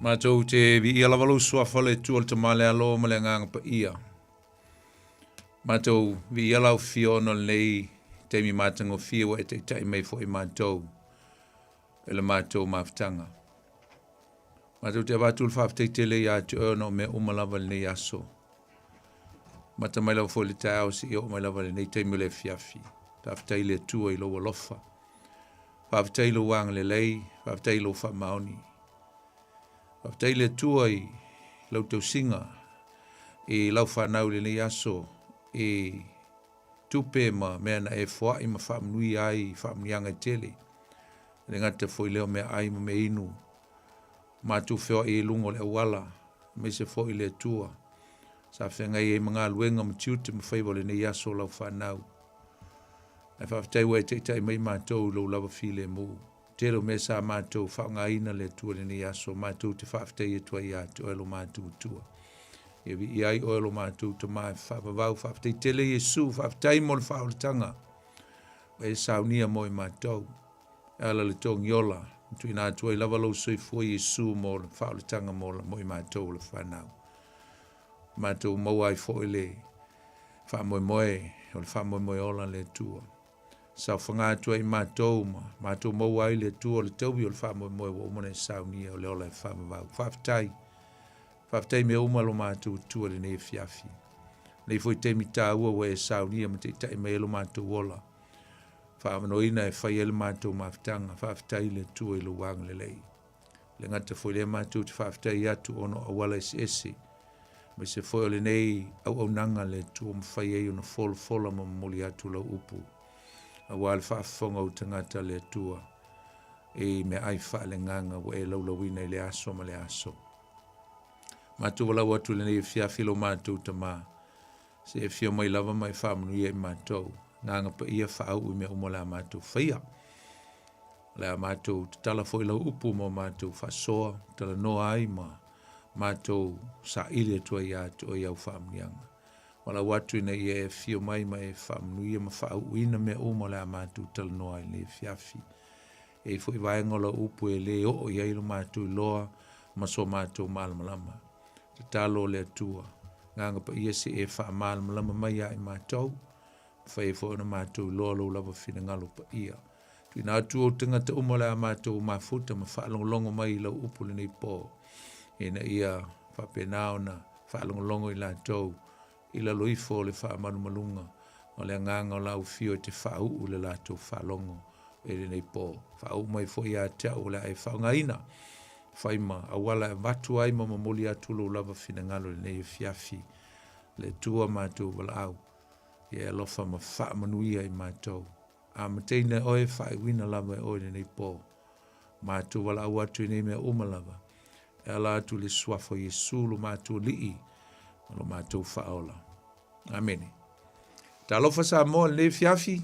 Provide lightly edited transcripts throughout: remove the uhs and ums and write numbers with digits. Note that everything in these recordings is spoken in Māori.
Mātou te vi ia lavalu sua fale tu al te male alo male nganga pa ia. Mātou vi ia lau fiona lei te mi mātango fiwa e te tai mei fo i mātou. E le mātou maftanga. Mātou te avatul whaaftei te le ia te ono me umalawa le nei aso. Mata mai lau fo le tau si i o mai lava le nei te mele fiafi. Whaaftei le tua i lo walofa. Whaaftei lo wang le lei, whaaftei lo wha maoni. Whaaftei le tua i lau tau singa. I lau whanau le nei aso. I tupe ma mea na e fwa i ma whaamnui ai, whaamnianga i tele. Le ngata fo i leo mea ai ma me inu. Mātou whio i lungo le awala. Me se fo i le tua. Sa whengai e mga luenga ma tiute ma whaiwa le nei aso lau whanau. E whaaftei wai te tai mai mātou lau lawa file mu. Tero me sa mātou whaunga ina le tua le nei aso. Mātou te whaaftei e tua i atu oelo mātou tua. E vi i ai oelo mātou te mai whaapavau whaaftei tele Jesu whaaftei mo le whaoletanga. E saunia mo i mātou. Ala le tongi ola. Tui nā tua i lava lau soi fua Jesu mo le whaoletanga mo i mātou le whanau. Mātou mau ai fo i le whaamoemoe o le whaamoemoe ola le tua. Sau whangatua i mātou ma, mātou mau ai le tua le taubi o le whaamoemoe wa umane saunia o le ola e whaamavau. Whaaftei me umalo mātou tua le nei fiafi. Nei foi te mita ua wa e saunia ma te tai me elo mātou ola. Whaamanoina e whai ele mātou maftanga, whaaftei le tua i lo wang le lei. Le ngata foi le mātou te whaaftei atu ono awala ese. Me se foi o le nei au nanga le tua mwhai e una fola ma moli atu lau upu. A wale whaafonga o tangata le tua. E me ai wha le nganga wa e laulawina i le aso ma le aso. Mātou wala watu le nei fiafilo mātou ta mā. Se e fio mai lava mai whaamanuia i mātou. Nganga pa ia whaau i me umola mātou whaia. Lea mātou tala foi lau upu mo mātou whasoa. Tala noa ai ma. Mātou sa ile tua i atu o iau whaamnianga. Wala watu ina i e fio mai e whaamnuia ma whaau ina me umola mātou tala noa i le fiafi. E foi vaengola upu e le o i ailo mātou loa ma so mātou malamalama. Te talo le atua. Nganga pa ia se e wha malamalama mai ai mātou. Whai fo na mātou loa lo lava whina ngalo pa ia. Tui nā tua o tangata umola mātou mafuta ma whaalongolongo mai i lau upu le nei pō. E na ia whapenao na whaalongolongo i lātou. I la loifo le whaamanu malunga. O le nganga o lau fio te whaau le lātou whaalongo. E le nei pō. Whaau mai fo ia te au le ai whaungaina. Whaima, awala e watu ai ma mamoli atu lo lava whina ngalo le nei fiafi. Le tua mātou wala au. Ia lofa ma whaamanuia i mātou. A mateina oe whaewina lava e oe le nei pō. Mātou wala au atu i nei mea umalava. E ala atu le suafo Jesu lo mātou lii. Lo mātou whaola. Amene. Ta alofa Samoa le fiafi.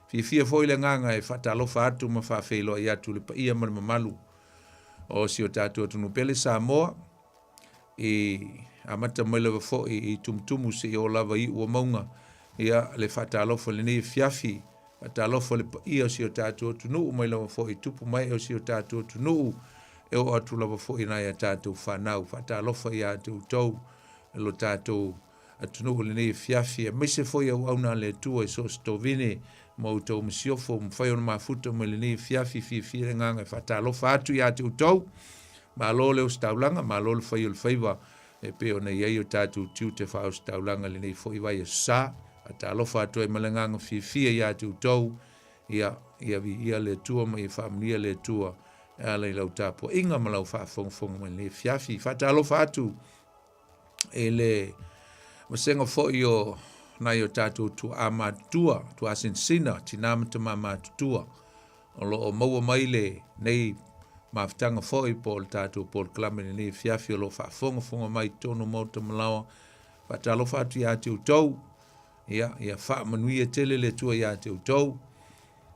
Fia foi le nganga e whata alofa atu ma whawhelo i atu le pa ia ma mamalu. O si o tātou atunu pele Samoa. Amata mai lewa fo i tumtumu se i o lava i ua maunga. Ia le whata alofa le nei fiafi. Whata alofa le pa ia si o tātou atunu mai lewa fo i tupu mai o si o tātou atunu. E o atu lava fo i nai a tātou whanau. Whata alofa i atu tau. E lo tātou atunu le nei fiafi. E meise fo i au auna le tua i so stovine. Mau tau masiofo mwhai ona mafuta mo le nei fiafi fia nganga. Whata alofa atu i atu tau. Ma lo leo staulanga. Ma lo le whai o le whaiva. E pe ona iei o tātou tiu te whao staulanga le nei fo i vai a sa. A ta alofa atu e malanganga fia i atu tau. Ia le tua ma i whaamnia le tua. Ala i lau tāpua inga ma lau whaafonga ma le fiafi. Whata alofa atu e le masenga fo i o nai o tātou tu a mātua, tu a sensina, tinamata ma mātutua. O lo o maua mai le nei maftanga fo i po le tātou po le klamene nei fiafi o lo whaafonga mai tono mauta malawa. Whata alofa atu i a te utau. Ia whaamanuia tele le tua i a te utau.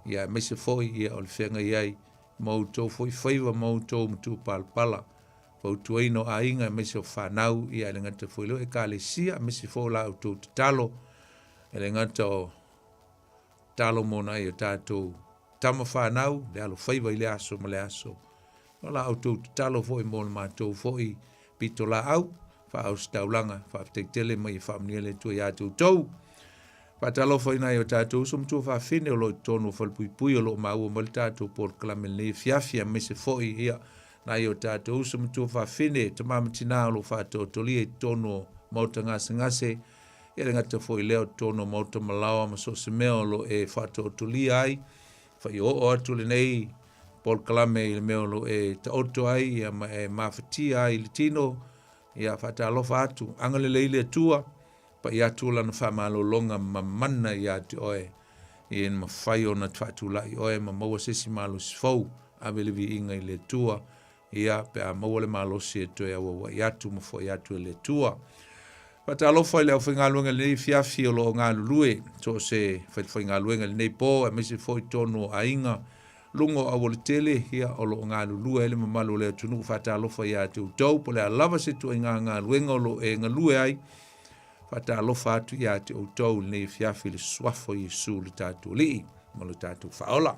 Ia mese fo i o le whenga iai. Mautou foi whaiva mautou mtu palpala. Fautu eino a inga mese o whanau i a ngata foi leo e ka le sia mese fo la autou te talo. E ngata o talo mona i o tātou tama whanau le alo whaiva i le aso ma le aso. la au tau talo foi mo le mātou foi pito la au, fa au staulanga, fa teitele mai whamnia le tua ia tau. Fa talo foi na o tātou som tua fa fine o lo tono falpui o lo maua mal tātou por klamele fiafia me se foi ia na o tātou som tua fa fine te mamatina o lo fa totoli e tono mauta ngase ia le ngata foi leo tono mauta malawa ma so se meo lo e fa totoli ai fa i o atu le nei por klame il meo lo e ta oto ai ia ma e mafati ai le tino ia fa talo fa atu angale le tua pa ia tula na whamalo longa mamana ia te oe i en mawhai o na tfatula i oe ma maua sesi malo sifau a velevi inga i le tua ia pe a maua le malo si e toe awa i atu ma fo i atu le tua. Pata alofa i le au whainga luenga le nei fiafi o lo ngā lulue so se whainga luenga le nei po e mese fo i tono a inga lungo a wale tele ia o lo ngā lulue ele mamalo le tunu fata alofa i atu tau po le alava se tu ngā luenga o lo e ngā lue ai fata alofa atu ia te o tau nei fiafi le swafo Yesu le tātou li, ma le tātou whaola.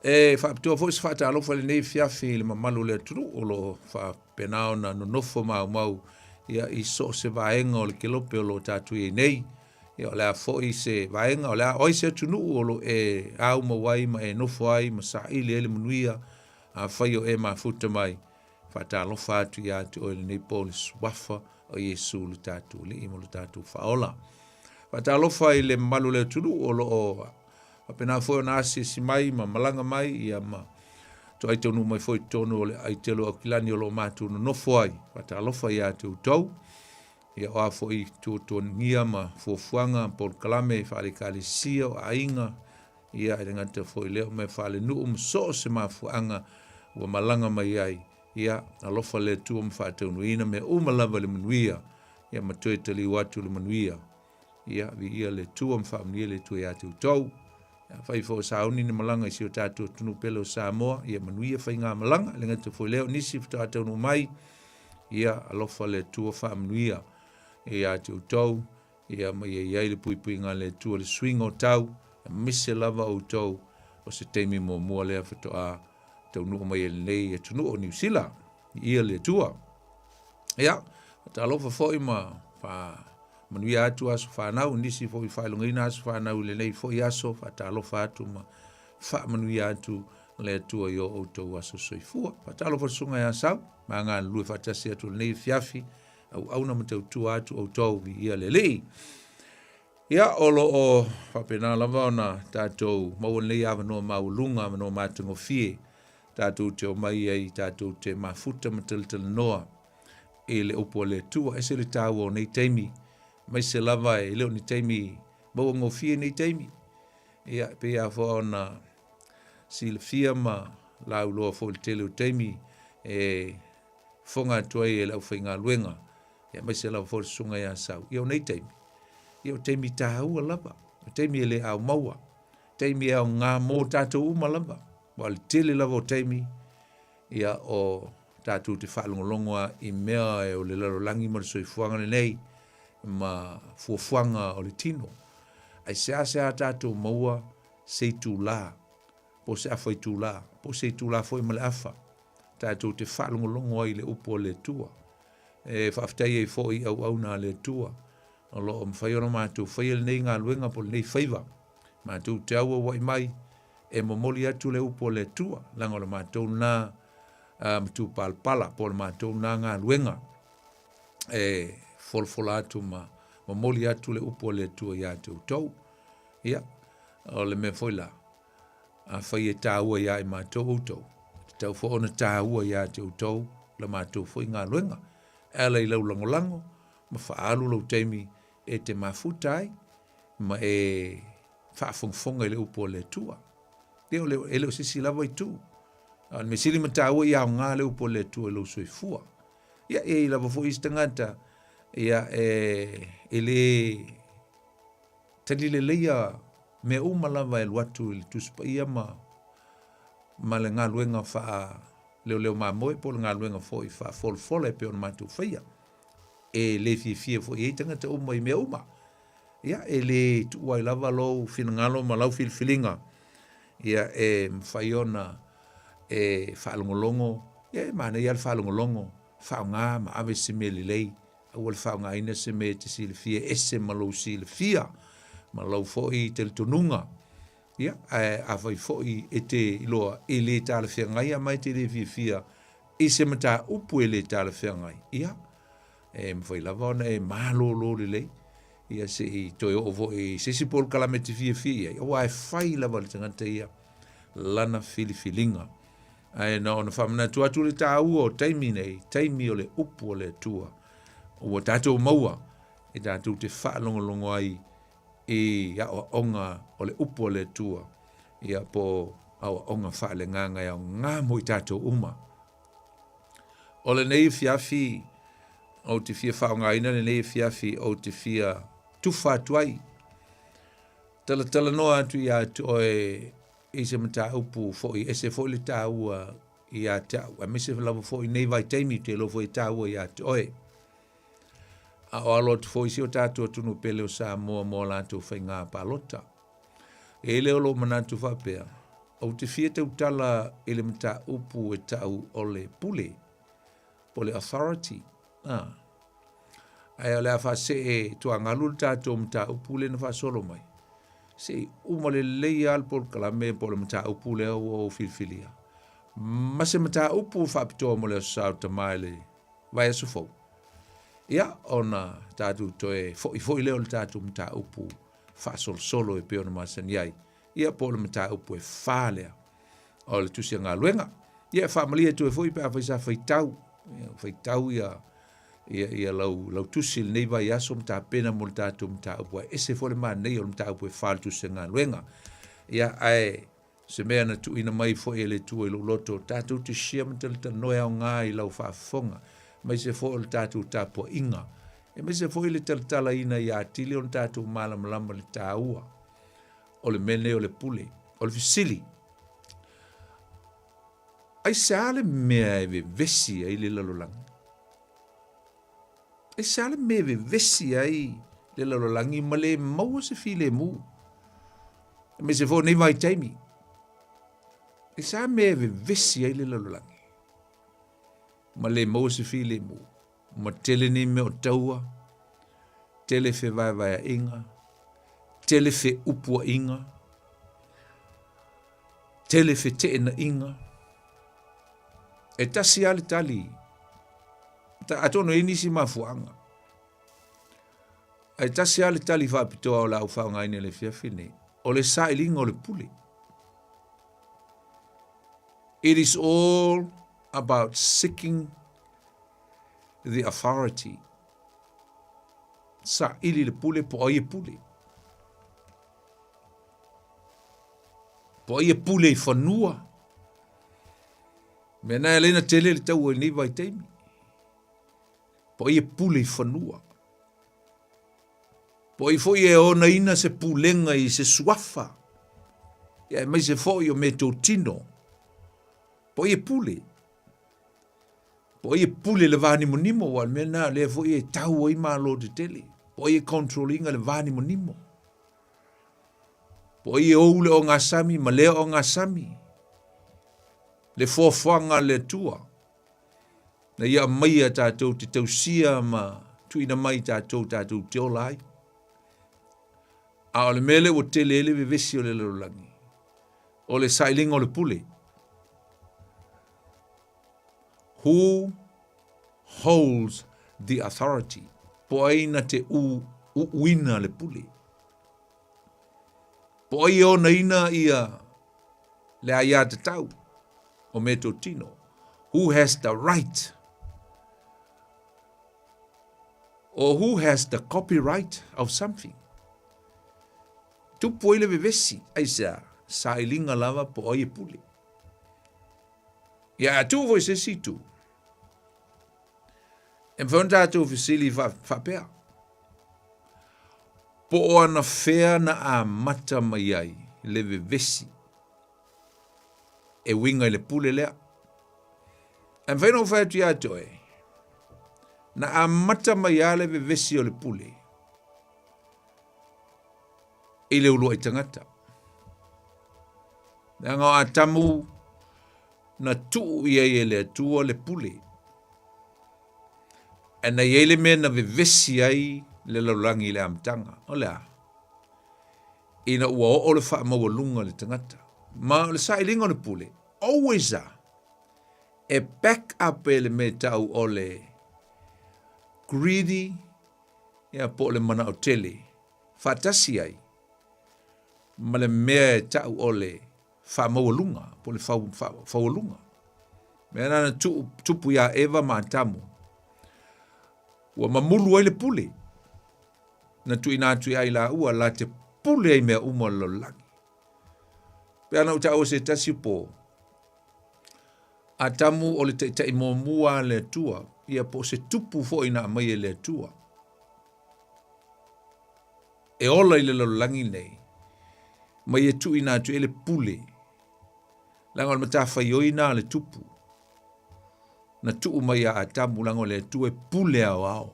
E whaapitoa fo se fata alofa le nei fiafi le mamalu le tunu o lo whapenao na nonofo mau ia i so se vaenga o le kelope o lo tātou i nei, ia o lea fo i se vaenga o lea oi se tunu o lo e au mawai ma e nofo ai ma sa ili ele manuia a whai o e ma futa mai fata alofa atu ia te o le nei po le swafa o Yesu le tātou li imo le tātou whaola. Wata alofa i le malu le tulu o lo o apena fo na asi si mai ma malanga mai ia ma to ai tonu mai foi tonu o le ai telo o kilani o lo matu no nofo ai. Wata alofa ia te utau ia o a foi tu ngia ma fuafuanga por kalame whare kalisia o ainga ia e ngata foi leo me whale nu so se ma fuanga o malanga mai ai. Ia alofa le tua mwhātaunuina me umalava le manuia, ia matoe tali watu le manuia, ia vi ia le tua mwhaamnia le tua ia tau tau, ia whaifo o sauni ni malanga isi o tātou tunu pele o Samoa, ia manuia whai ngā malanga, le ngata fo leo nisi whātaunu mai, ia alofa le tua whaamnuia, ia tau tau, ia mai ia le pui ngā le tua le swing o tau, mise lava o tau, o se teimi mo mua lea whatoa, tau nuu mai ele nei e tunu o New Zealand, ia le tua. Ia, ta alofa foi ma manuia atu aso whanau, nisi foi whailungaina aso whanau le nei foi aso, ta alofa atu ma manuia atu le tua i o outou aso soifua. Ta alofa sunga ia sau, ma ngā lue whatasi atu le nei fiafi, au na matau tua atu outou vi ia le lei. Ia olo o whapena lava ona tātou maua nei awa noa maulunga, awa noa mātungo fie, tātou te o mai ai, tātou te mafuta matalitala noa e le upo le tua, e se le tāua o nei teimi, mai se lava e leo ni teimi, maua ngofie nei teimi. Ia, pe a wha ona si le fia ma lau loa fo le tele o teimi, e whonga tuai e lau whainga luenga, ia mai se lava fo le sunga ia sau, ia o nei teimi. Ia o teimi tāua lava, o teimi e le au maua, teimi e au ngā mō tātou uma lava, wa le tele lava o teimi, ia o tātou te whaalongolongoa i mea e o le lalolangi ma le soifuanga le nei, ma fuafuanga o le tino. Ai sea tātou maua sei tū la, po se awhai tū la, po sei tū la foi ma le awha, tātou te whaalongolongoa i le upo le tua, e whaftai e foi au na le tua, o lo o mwhaiona mātou whai le nei ngā luenga po le nei whaiva, mātou te aua wai mai, e momoli atu le upo le tua, langa le mātou nā mtu palpala, po le mātou nā ngā luenga, e folfola atu ma momoli atu le upo le tua ia te utau, ia, o le me foila, a whai e tāua ia i mātou utau, tau fo ona tāua ia te utau, le mātou fo i ngā luenga, ele i lau langolango, ma whaalu lau teimi e te mafutai, ma e whaafongfonga i le upo le tua, Leo leo sisi lava i tu. Me sili mataua ia o ngā leo po le tu e lo soifua. Ia e lava fo istangata. Ia e le tali le leia me uma lava e luatu ili tuspa ia ma le ngā luenga wha leo mamoe po le ngā luenga fo i wha folfola e pe on matu whaia. E le fie fo i tangata uma i me uma. Ia e le tuai lava lo fina ngalo ma lau filfilinga. Ia e mwhaiona e whaalongolongo, mana ia le whaalongolongo, whaonga ma ave se me lelei, au le whaonga ina se me te sile fia, ese malau sile fia, malau foi te le tonunga, ia, a vai foi e te iloa, e le tala fia ngai, a mai te le fia, e se mata upu e le tala fia ngai, ia, mwhai lava ona e malo lelei, ia se i toi ovo e se si pol kalameti fia, o ai whai lava le tangata ia, lana filifilinga. Ai na ona whamana tuatu le tāu o taimi nei, taimi o le upu o le tua. O tātou maua, e tātou te whaalongolongo ai, e a onga o le upu o le tua. Ia po a onga whaale nganga au ngā mo i tātou uma. O le nei fiafi, o te fia whaonga ina, le nei fiafi o te fia tuwha tuai. Tala noa atu i atu oe e se mata upu foi, e se foi le tāua i a tau. A mese lawa foi nei vai teimi te lo foi tāua i atu oe. A o alot foi si o tātua tunu pele o Samoa mo lātou whai ngā pālota. E leo lo manatu whapea. O te fia tau tala e le mata upu e tau o le pule. Po le authority. Ai o le awha se e tua ngalu tātou mata upu le na wha solo mai. Se umale lei al por kalame por mata upu le o filfilia. Ma se mata upu whapitoa mo le sao tamaile vai aso fau. Ia ona tātou toe foi leo le tātou mata upu wha solo e peona masani ai. Ia por mata upu e whalea o le tusia ngā luenga. Ia whamalia tu e foi pe a whaisa whaitau ia lau tusil nei vai aso mta pena mo tātou mta upu e se fole maa nei o mta upu e whaltu se ngā luenga. Ia ai se mea na tu ina mai fo e le tua i Loloto tātou te shia mta le tanoe au ngā i lau whaafonga mai se fo le tātou tāpua inga e mai se fo le tala ina i atili o tātou malamalama le tāua o le mene o le pule o le fisili ai se ale mea e vesi ai le lalolanga. E sale me vesi ai le lalolangi ma le maua se fi le mu. Me se fo nei vai taimi. E sale me vesi ai le lalolangi. Ma le maua se fi le mu. Ma tele ni me o taua. Tele fe vai inga. Tele fe upua inga. Tele fe teena inga. E tasi ale tali. Atono inisi mafuanga. Ai tasi ale tali whapitoa o lau whaonga ine le fiafine. O le sailinga o le pule. It is all about seeking the authority. Sa ili le pule po oie pule. Po oie pule I whanua. Mena elena tele le tau o ni vai teimi. Po ia pule I whanua. Po I foi e ona ina se pulenga I se suafa. Ia mai se foi o me tō tino. Po ia pule. Po ia pule le vani monimo wal mena le foi e tau o I malo te tele. Po ia controllinga le vani monimo. Po ia oule o ngā sami ma leo o ngā sami. Le fōwhanga le tua. Na ia mai a tātou te tausia ma tuina mai tātou te olai. A ole mele o te lele vesi o le lalolangi. O le sailinga o le pule. Who holds the authority? Po aina te uina le pule. Po ai o na ina ia le aia te tau o me tō tino. Who has the right? Or who has the copyright of something? Tu poile vevesi, aisa, sailinga lava po oie pule. Ia tu voi se situ. En fonda tu fisili fa pea. Po ana fea na a mata mai ai, le vevesi. E winga le pule lea. En whaino whaetu ato e. Na a mata mai ale vevesi o le pule. I le ulu ai tangata. Na ngā a tamu na tu ia ia le atua le pule. Ana ia le mea na vevesi ai le laulangi le amtanga. O lea. Ina ua o le wha mawalunga le tangata. Ma le sailinga le pule. Always a. E back up e le me tau o le greedy. Ia po le mana o tele. Fatasi ai. Ma le mea e tau o le wha mawalunga. Po le whawalunga. Mea nana tupu ia eva ma tamu. Ua mamulu ai le pule. Na tui nā tui ai la ua la te pule ai mea uma lo langi. Pea na uta o se tasi po. A tamu o le te mua le tua. Ia po se tupu fo ina mai e le tua. E ola i le lo langi nei. Mai e tui nā tui e le pule. Langa o le mata whaioi nā le tupu. Na tuu mai a tamu lango le tu e pule au au.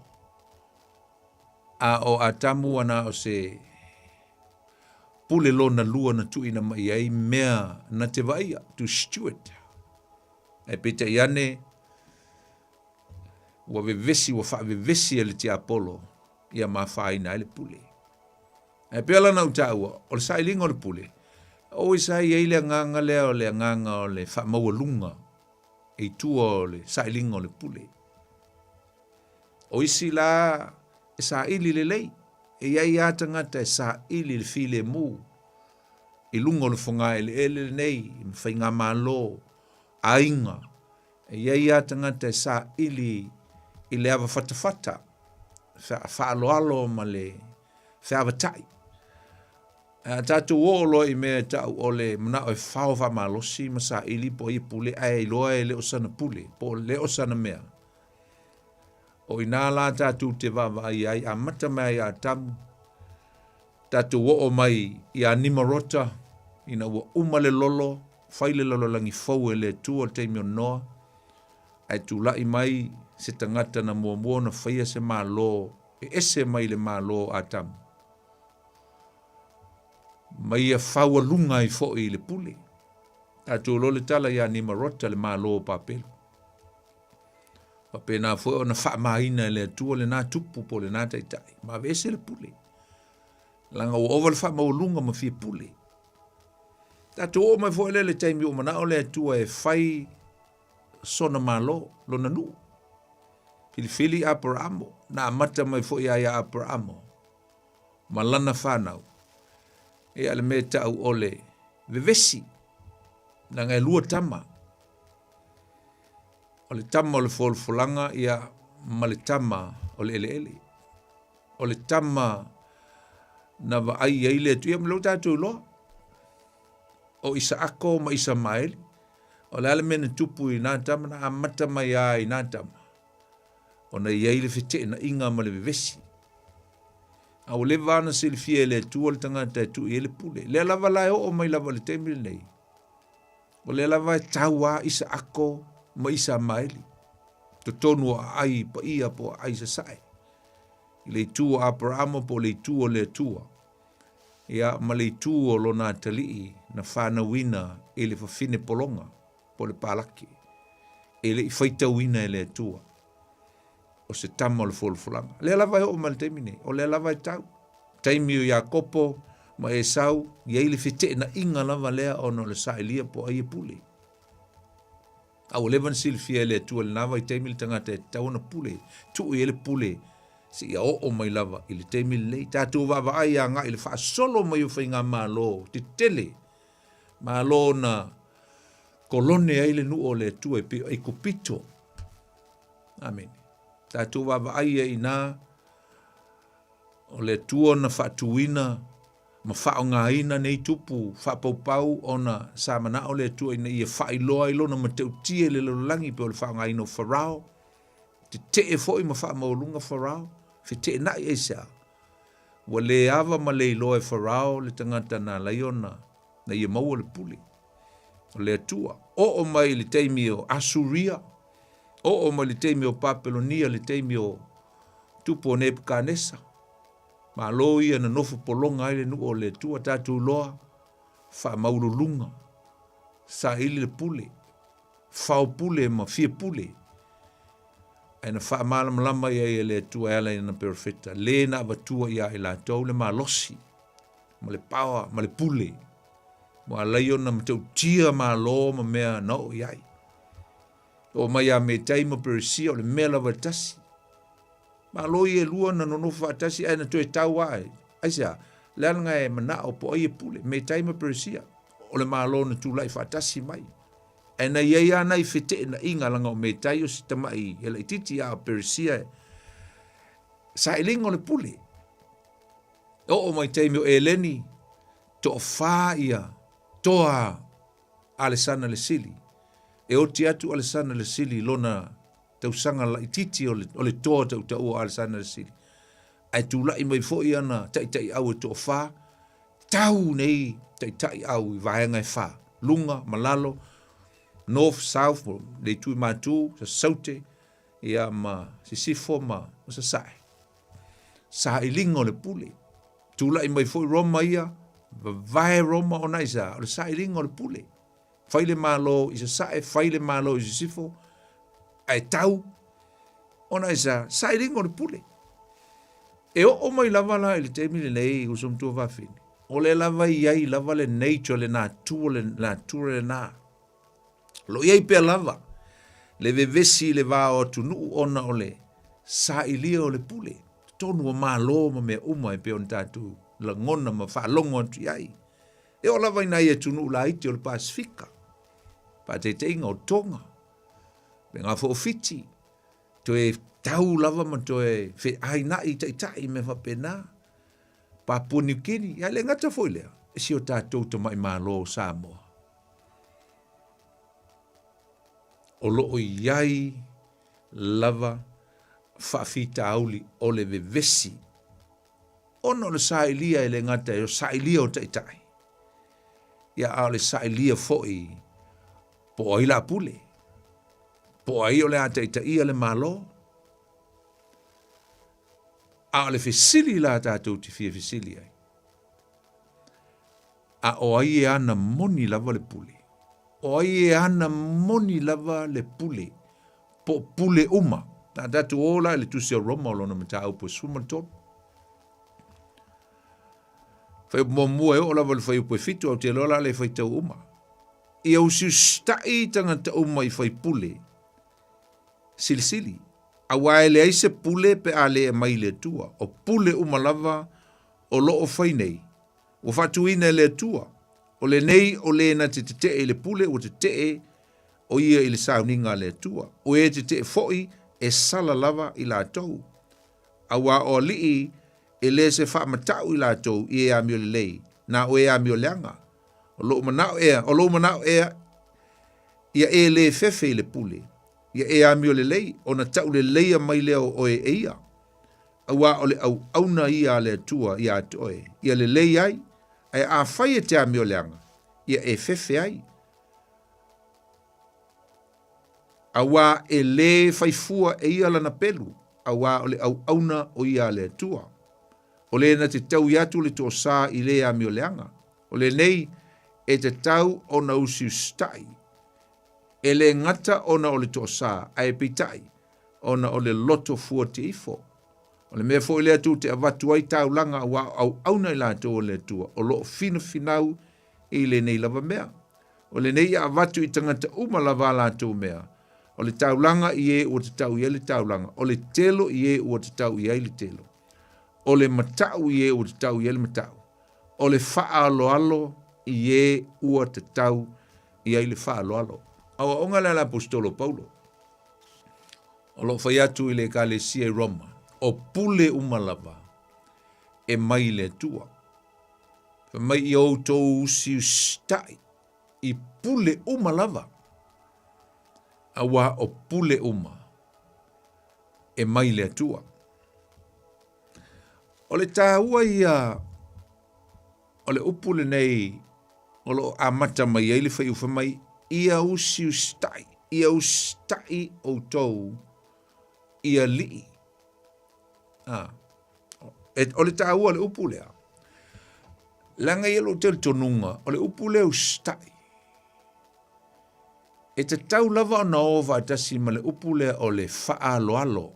A o a tamu ana o se pule lo na lua na tu ina mai ai mea na te vaia to steward. E peta iane wa vevesi ele te apolo ia mawhaina ele pule. E pela na utaua o le sailinga o le pule. O isai e le nganga lea o le nganga o le whamawalunga. E tua o le sailinga o le pule. O isi la e sa ili le lei. E iai atangata e sa ili le file mu. E lunga o le whunga ele nei. I mwhainga malo. Ainga. E iai atangata e sa ili i le awa fatafata. Whaaloalo ma le whaavatai. Tatu olo i mea tau o le mana o e whao wha malosi ma sa ili po i pule ai loa e leo sana pule, po leo sana mea. O ina la tatu te wawa ai a mata mai a tamu. Tatu o mai i a nimarota, ina ua umale lolo, whaile lolo langi fau e le tua te mio noa. Ai tu lai mai se tangata na mua na whaia se malo, e ese mai le malo a tamu. Mai e whaua lunga i fo i le pule. Tatu lo le tala ia ni marota le malo papelo. Pape na fo na wha maina le tua le na tupu po le na taitai. Ma vese le pule. Langa o oval wha maulunga ma fie pule. Tatu o mai fo le taimi o mana o le tua e whai sona malo lo na nu. Fili Abramo. Na mata mai fo ia Abramo. Malana whanau. E ale me tau ole vevesi na ngai lua tama ole tama ole folanga ia male tama ole ele ole tama na va ai ile tu ia mlo tatu lo o Isaako ma Ismael ole ale men tupu ina tama na amata mai ai ina tama ona ia ile fete na inga male vevesi. Au le vana silfie le tuol tangata tu ele pule. Le lava lai o mai lava le temi nei. O le lava taua Isaako ma Ismaeli. To tonu ai pa ia po ai sa sai. Le tua Abraham po le tua le tua. Ia ma le tua lo na talii na whana wina ele fa fine polonga po le palaki. Ele I faita wina ele tua. O se tama o le folfolanga. Le lava o mal temi nei. O le lava tau. Taimi o Iakopo ma Esau. Ia ili fete na inga lava lea o no le saelia po aie pule. Au levan silfia le tua le nava I taimi le tangata e tau na pule. Tu I ele pule. Si ia o mai lava. Ili taimi le. Tatu vava ai a nga ili faa solo mai o whainga malo. Te tele. Malo na kolone aile nu o le tua e kupito. Amen. Tatu wava aia ina o le tua na whaatuina ma whaonga ina nei tupu whapaupau o na samana o le tua ina ia whailoa ilo na mateu tie le lolangi pe o le whaonga ina o wharao te te e foi ma whaamaulunga wharao fe te e nai eisa wa le ava ma le iloa e wharao le tangata na laiona na ia maua le puli o le tua o mai le teimi o Asuria o ma le teimi o Papelonia, le teimi o tupo o Nebukadnesa. Ma lo ia na nofu polonga aile nu o le tua tatu loa, wha maurulunga, sa ili le pule. fau pule ma fia pule. Ai na wha malama ia le tua ala ina perfecta. Le na avatua ia i la tau le malosi. Ma le pawa, ma le pule. Ma laio na matau tia ma lo ma mea no iai. O mai a me tai ma persia o le mea lava tasi. Ma lo i e lua na nono wha tasi ai na toe tau ai. Ai sea, le alanga e mana o po ai e pule. Me tai ma persia. O le ma lo na tūlai wha tasi mai. E na iei ana i fete na inga langa o me tai o si tamai. E la ititi a persia. Sa ilinga o le pule. O mai tai meo e leni. To wha ia. Toa Alessana le sili. E o ti atu Alessana le sili lona tausanga la ititi o le toa tau Alessana le sili. Ai tu lai mai fo i ana tai au e to wha. Tau nei tai au i vaenga e wha. Lunga, malalo, north, south, le tui mātū, sa saute, ia ma sisifo ma sa sae. Sa ilinga o le pule. Tu lai mai fo i Roma ia, vai Roma o naisa, o le sa ilinga o le pule. Faile malo i sa sae, faile malo i sisifo, ai tau, o naisa, sa ilinga o le pule. E o mai lava la ili te mili nei usum tua whawhini. O le lava iai, lava le nature, le nature le nā. Lo iai pia lava. Le vevesi le vā o tunu ona o le sa ilia o le pule. Tonu o mā lo ma mea uma e pia on tātu. La ngona ma whaalongo atu iai. E o lava ina ia tunu la iti o le Pasifika. Pa te inga o tonga. Me ngā whaofiti. To e tau lava ma to e whi aina i tai me whapena. Papua New Guinea, ia le ngata foi lea. E si o tātou ta mai mālo Samoa. O loo iai lava whaafita auli o le vevesi. Ono le sailia e le ngata e o sailia o tai. Ia au le sailia foi po ai la pule. Po ai o le tai ia le mālo. A le fesili la tātou ti fia fesili ai. A o ai e ana moni lava le pule. O ai e ana moni lava le pule. Po pule uma. Ta tātou ola le tusi a Roma o lona mata au po suma tonu. Fai mua e o lava le fai upo e fitu au te lola le fai tau uma. I au siu stai tangata uma i fai pule. Sili. Awa ele aise pule pe ale e mai le tua. O pule umalava o loo fai nei. O fatu ina le tua. O le nei o le na te te le pule o te te o ia i le sauninga le tua. O e te foi e sala lava i la tau. Awa o lii e le se wha matau i la tau i e amio le lei. Na o e amio leanga. O loo manao ea ia e le fefe le pule. Ia e amio le lei, o na tau le leia mai leo o e eia. Awa o le au auna ia le tua ia atoe. Ia le lei ai, ai a whai e te amio leanga. Ia e fefe ai. Awa e le whaifua e ia lana pelu. Awa o le au auna o ia le tua. O le na te tau iatu le tō sā i le amio leanga. O le nei e te tau o na usiu stai. E le ngata ona o le tosa, ai pitai, ona o le loto fua te ifo. O le mea fo i lea tu te avatu ai tau langa au auna i la to o le tua, o lo fina finau i le nei lava mea. O le nei avatu i tangata uma lava la to mea. O le tau langa i e ua te tau i e le tau langa. O le telo i e ua te tau i e le telo. O le matau i e ua te tau i e le matau. O le faa alo i e ua te tau i e le faa alo. Awa onga la apostolo Paulo. O lo fai atu i le kalesia i Roma. O pule umalava. E mai le tua. Fa mai i au tau usi stai. I pule umalava. Awa o pule uma. E mai le tua. O le tāua ia. O le upule nei. O lo amata mai eile fai ufa mai. Ia usi stai o tau ia li. O le tāua le upule a. Langa ia lo tel tonunga, o le upule o stai. e te tau lava o na o vaatasi ma le upu lea o le whaaloalo.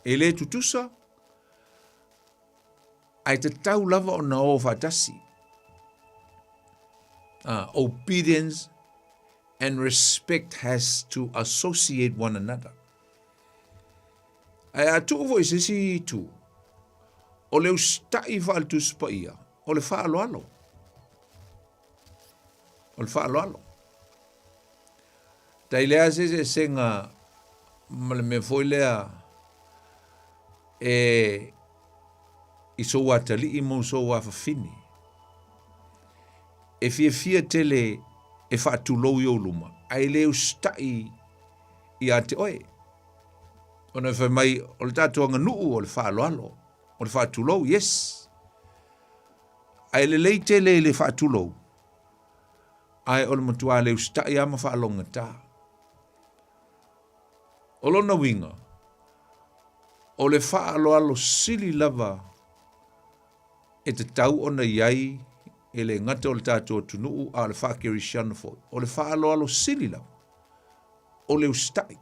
E le tutusa, ai te tau lava o na o vaatasi. Obedience and respect has to associate one another. Ai atu vo isisi tu. O le ustai valtus pa ia. O le whaaloalo. O le whaaloalo. Tai lea se senga ma le me foi lea i so watali i mo so wafafini. E fia tele e whaatulou i o luma. Ai leo stai i ate oe. Ona whai mai o le tātuanga nuu o le whaaloalo. O le whaatulou, yes. Ai le lei tele le whaatulou. Ai o le matua leo stai ama whaalonga tā. O lona winga. O le whaaloalo sili lava e te tau ona iai e le ngata o le tātua tunuu a le whakeri shanafo. O le whaaloalo sili lava. O le ustai.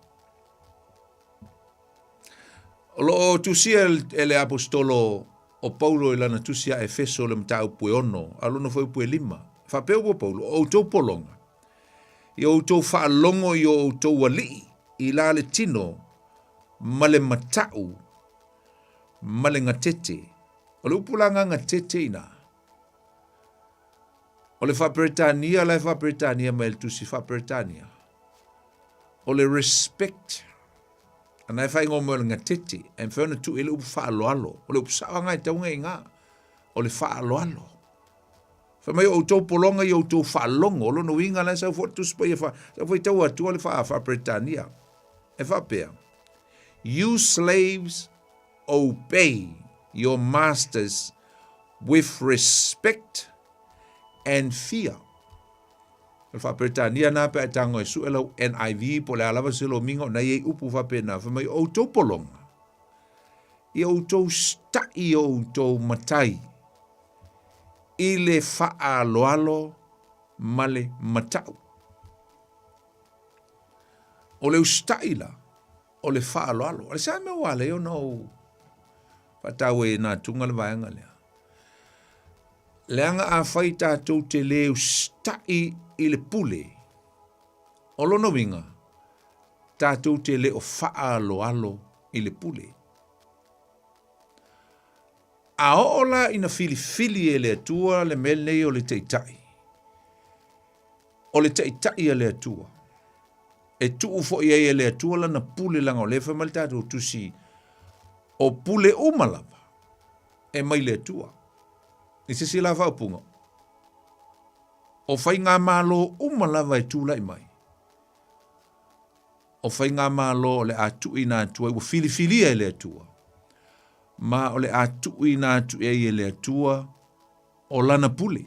O lo tusia e le apostolo o Paulo e lana tusia e feso le mta upue ono. Alona foi upue 5. Whapeo po Paulo. O tau polonga. I o tau whaalongo i o tau wali. I la le tino. Ma le matau. Ma le ngatete. O le upulanga ngatete ina. O le whaperetania, la whaperetania ma el tusi whaperetania. O le respect. Ana whai ngō mo le ngatete. En whiona tu ele upu whaaloalo. O le upu sawanga i taunga i ngā. O le whaaloalo. Whamai o tau polonga i o tau whaalongo. O lono winga la sa fuatu spa i sa fai tau atua le whaperetania. E whapea. You slaves obey your masters with respect and fear. Le whaperetania nā pe tango e suelau NIV po le alawa silo mingo na ye upu whapena. Whamai o tau polonga. I o tau stai o tau matai. I le whaaloalo male matau. O le ustai la. O le whaaloalo. O le sa me wale o no. Whatau e nā tunga le vaianga lea. Leanga a whai tātou te leo stai i le pule. O lono winga. Tātou te leo whaaloalo i le pule. A oola ina fili e le atua le mele o le teitai. O le teitai e le atua. E tuu fo ia e le atua lana pule langa o lefa mal tātou tusi. O pule umalava. E mai le atua. I se sila whaupunga. O whai ngā mālo umalava e tūlai mai. O whai ngā mālo o le atu i nā atua. I wa fili e le atua. Ma o le atu i nā atua e le atua. O lana pule.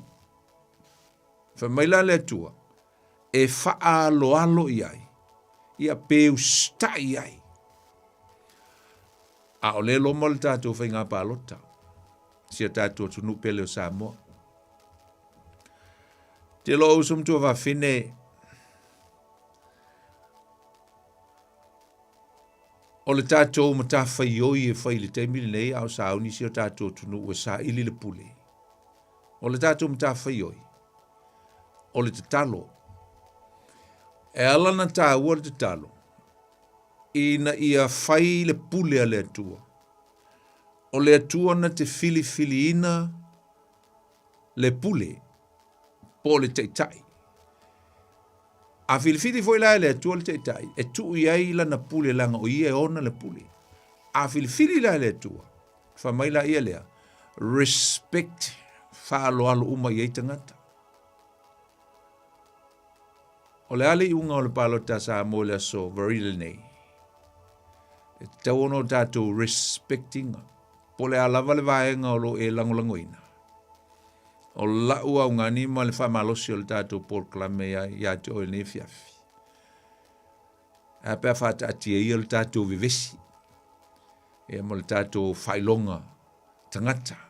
Wha maila le atua. E whaaloalo i ai. Ia peu stai ai. A o le lomo le tātou whai ngā pālota. Sia tātou tunu pele o Samoa. Te lo usum tua wa whine. O le tātou mata whai oi e whai le teimili nei au sauni sia tātou tunu ua sa ili le pule. O le tātou mata whai oi. O le te talo. E ala na tā ua le te talo. Ina ia whai le pule a le atua. O le atua na te fili ina le pule. Po le teitai. A fili foi la le atua le teitai. E tu iai la na pule langa o ia e ona le pule. A fili la le atua. Whamai la ia lea. Respect whaaloalo uma iei tangata. O le ale i unga o le palota sa mo le aso varile nei. E tau ono tātou respectinga. Po le alava le vaenga o lo e langolangoina. O la ua unga ni ma le whamalosi o le tātou porklame ia te o ne fiafi. A pia whata atia ia le tātou vivesi. E mo le tātou whailonga tangata.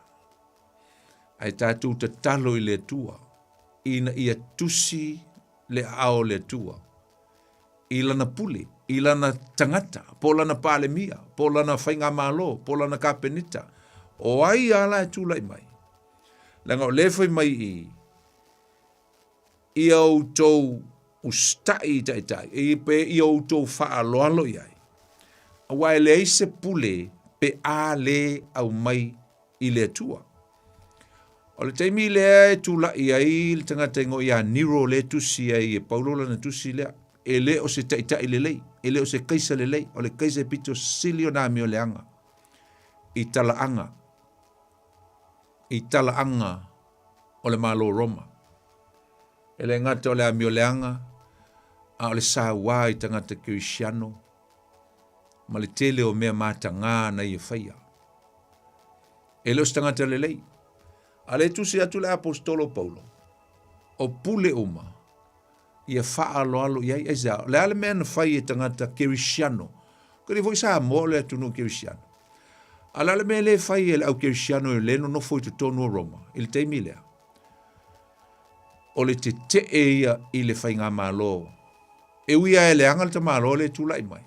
Ai tātou te talo i le tua. Ina ia tusi le ao le tua. I lana pule, i lana tangata, po lana palemia, po lana whainga malo, po lana kapenita. O ai ala e tūlai mai. Langa o lewhai mai i au tau ustai tai, i au tau wha aloalo iai. A wai le se pule pe a le au mai i le tua. O le taimi lea e tula i ai le tangata ingo ia niro le tusi ai e paulola na tusi lea e le o se taitai le lei, e le o se kaisa le lei, o le kaisa e pito silio na mi o le anga. I tala anga o le malo Roma. E le ngata o le ami o le anga, a o le sa wai tangata Kirisiano, ma le tele o mea mata ngā na i e whaia. E le o se tangata le lei. A le tusi atu le apostolo Paulo, o pule uma, ia wha alo alo iai eza, le ale mea na whai e tangata Kirisiano, kore voi sa mo le atunu Kirisiano. A le ale mea le whai e le au Kirisiano e leno no foi tu tonu o Roma, il teimi lea. O le te ia i le whai ngā malo, e uia e le angal ta malo le tulai mai.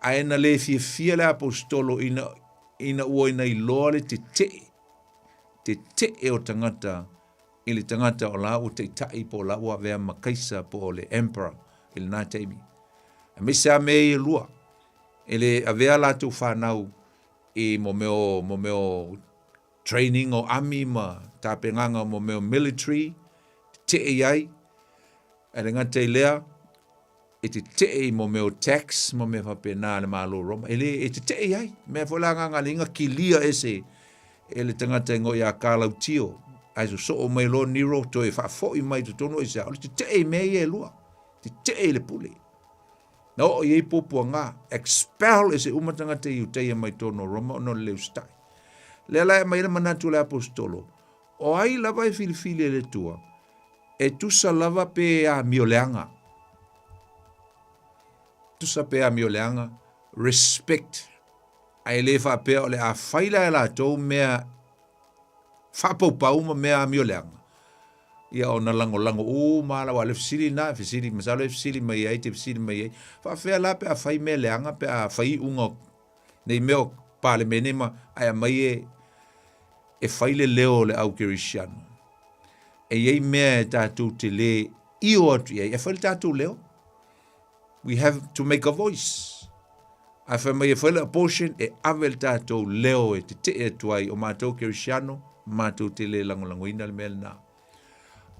A ena le fia le apostolo ina ua ina i loa le te o tangata i le tangata o la o te tai po la ua vea makaisa po o le emperor i le nā teimi. A me sa me i lua, e le a vea la tu whanau i mo meo training o army ma tāpenganga mo meo military, te iai, e le ngata i lea, e te mo meo tax, mo meo whapena le malo Roma, e te iai, mea wholanga ngalinga ki lia ese, e le tangata ingo ia kālau tio, ai so o mai lo niro to e whafo i mai to tono i sa, o te mei e lua, te le pule. Na o iei popua ngā, expel e se umatangata i uteia mai tono Roma, no le leu stai. Le lai mai le manatu le apostolo, o ai lava e filifili le tua, e tusa lava pe a mioleanga. Tusa pe a mioleanga, respect, ai le fa pe o le a faila e la tau mea fa pau ma mea mio leanga ia ona lango o mala wa le fisili masalo fisili mai ai te fisili mai ai fa fe la pe a fai me leanga pe a fai ungo nei meo pale menema ai mai e fai le leo le au Kirisiano e ei mea tatu te le io atu e fai tatu leo we have to make a voice. A wha mai e whaile abortion e awel tātou leo e te e tuai o mātou Kirisiano, mātou te le langolangoina le mea nā.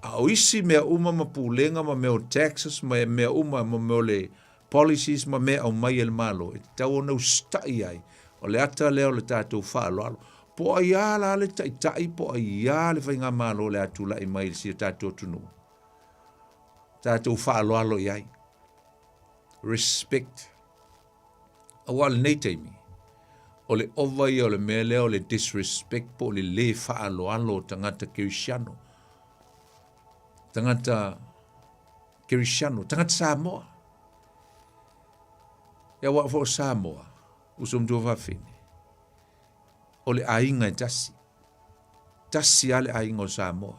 A o isi mea uma ma pūlenga ma mea o taxes, mea uma ma mea le policies ma mea au mai el malo. E tau o nau stai ai, o le ata leo le tātou whaaloalo. Po a ia la le tai, po a ia le whainga malo le atu la i mai le si tātou tunu. Tātou whaaloalo i ai. Respect. Awal nei teimi, o le ovai o le mea leo le disrespect po le whaaloalo tangata Kirisiano. Tangata Kirisiano, tangata Samoa. Ia wa fo Samoa, usum tua whawhine. O le ainga e tasi. Tasi ale ainga o Samoa.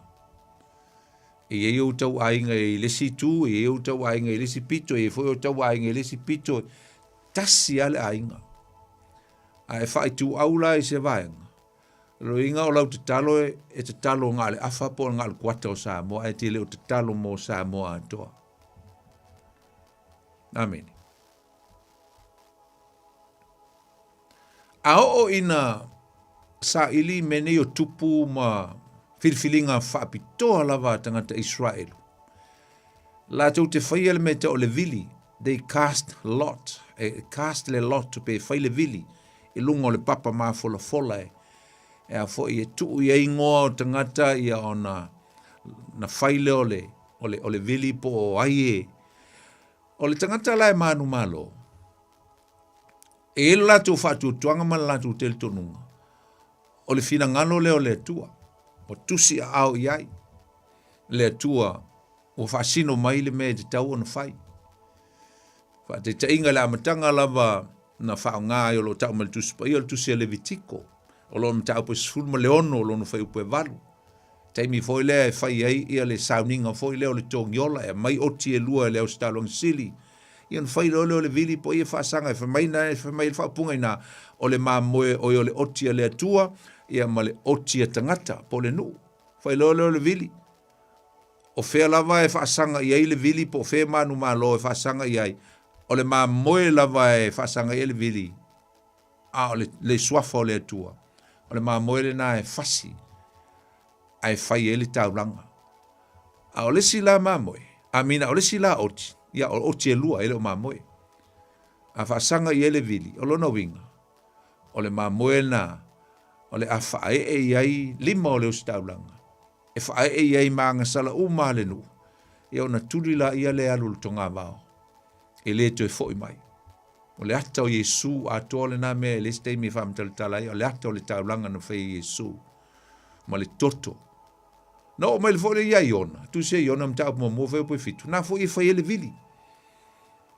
E eu tau ainga e lesi tu, e eu tau ainga e lesi pito, e foi o tau ainga e lesi pito, tasi ale ainga. A e whai tu aula e se vaenga. Lo inga o lau te talo e te talo ngā le awha po ngā le kuata o Samoa, e te leo te talo mo Samoa atoa. Amen. A o ina sa ili mene o tupu ma whirwhilinga whaapitoa lava tangata Israelu. La tau te whaia le meta o le vili, they cast lot, cast le lot pe whai le vili, e lunga o le papa maa fola e a fo i e tuu i ingoa o tangata i a o na whaile o le vili po o ai o le tangata lai manu malo. E ilo latu whatu tuanga man latu tel tonunga. O le fina ngano leo le tua. O tusi a au iai. Le tua o whasino mai le me te tau o na whai. Wha te inga le amatanga lava na whao ngā i o lo tau mal tusi pa i o tusi a le vitiko. O lo ma tau pa sifulma le ono o lo no whai upe valu. Taimi foi le e fai ai ia le sauninga foi le o le tongiola e mai oti e lua le o stalong sili. Ian fai le vili po ia whaasanga e whamai na e whamai le whaapunga ina o le mamoe o le oti e le atua ia ma le oti e tangata po le nu. Fai le vili. O whea lava e whaasanga i ai le vili po whea manu malo e whaasanga i ai. O le mamoe lava e whaasanga i ai le vili. O le swafa o le atua. O le mamoe le na e whasi. Ai fai ele taulanga. A o le sila mamoe. A mina o le sila oti. Ia o oti e lua ele o mamoe. A whaasanga i ele vili. O lona winga. O le mamoe na. O le a whae e iai lima o le ustaulanga. E whae e iai maanga sala uma le nu. Ia o na tulila ia le alu tonga vao. E le to e fo i mai. O le ata o Yesu a tole na me le stei mi whamtalitalai. O le ata o le taulanga na whai Yesu. Ma le toto. No, ma le fo le iai ona. Tu se iona mta mo mo fe po fitu. Na fo i fai ele vili.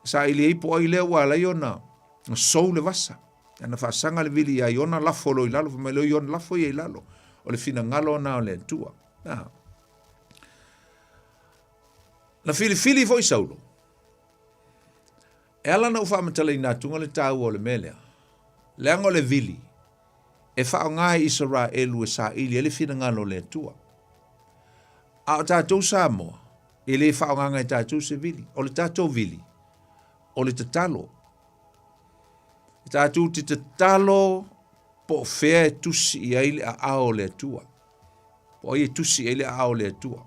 Sa ili i po ai le wala iona. No sou le vasa. Ana fa sanga le vili iai ona lafo lo i lalo. Fa mai lo iona lafo i lalo. O le fina ngalo na o le tua. Na fili fo i saulo. E ala na ufa matala i natunga le tau o le melea. Le ango le vili. E whao ngai Israelu e sa ili. E le fina ngalo le tua. A o tātou Samoa, e le whaonganga e tātou se vili, o le tātou vili, o le tatalo. E tātou te tatalo po whea e tusi i aile a ao le atua. Po ai e tusi i aile a ao le atua.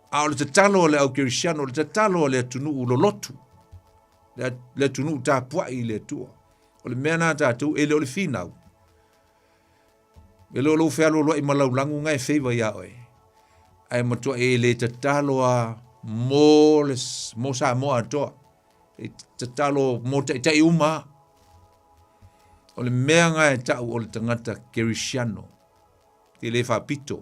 A o le tatalo o le au kirisiano, o le tatalo o le atunu u lolotu. Le atunu u tāpua i le atua. O le mea nā tātou, e le o le whinau. E le o lo whea lolo i malaulangu ngai wheiva ia oe. Ai matua e le tataloa mo Samoa toa. E tatalo mo tai uma. O le mea nga e tau o le tangata Kirisiano. Te le whapito.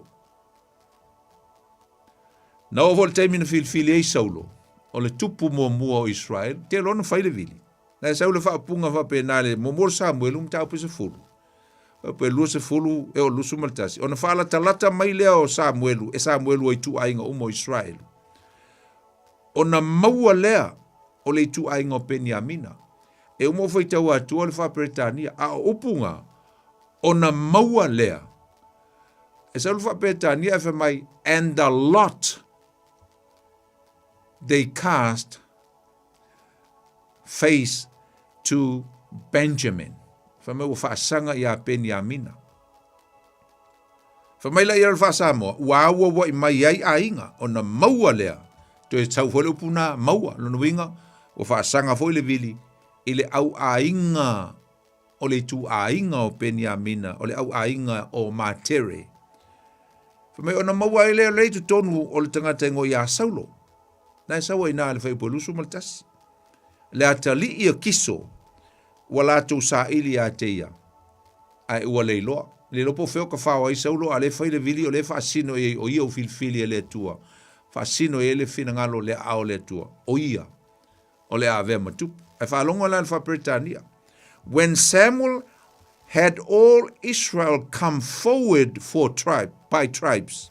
Na o vol taimina fili e saulo. O le tupu mua o Israel. Te lona whaile vili. Na e saulo whapunga whapenale. Mo Samuel tau pe se fulu. Pe lua se fulu e o lusu maltasi. Ona whaala talata mai lea o Samuelu. E Samuelu ai tu ainga umo Israel. Ona maua lea o le tu ainga o Peniamina. E umo fai tau atu o le whaperetania. A upunga. Ona maua lea. E sa le whaperetania e mai. And the lot they cast face to Benjamin. Whamai o whaasanga i a Peniamina. Whamai la i al whaasamoa, ua aua wa i mai ai a inga, o na maua lea, to e tau whole upuna maua, lona winga, o whaasanga fo i le vili, i le au a inga, o le tu a inga o Peniamina, o le au a inga o Matere. Whamai o na maua i le tu tonu o le tangata ingo i a saulo. Na e sawa i nā le whaipolusu maltasi. Le atali i a kiso, wala tu sa ili a teia. Ai ua leiloa. Leiloa po feo ka whawa i saulo a le whaile vili o le whaasino e o ia o filfili e le tua. Whaasino e le whina ngalo le ao le tua. O ia. O le a vea matupu. Ai whaalonga la le Britania. When Samuel had all Israel come forward by tribes,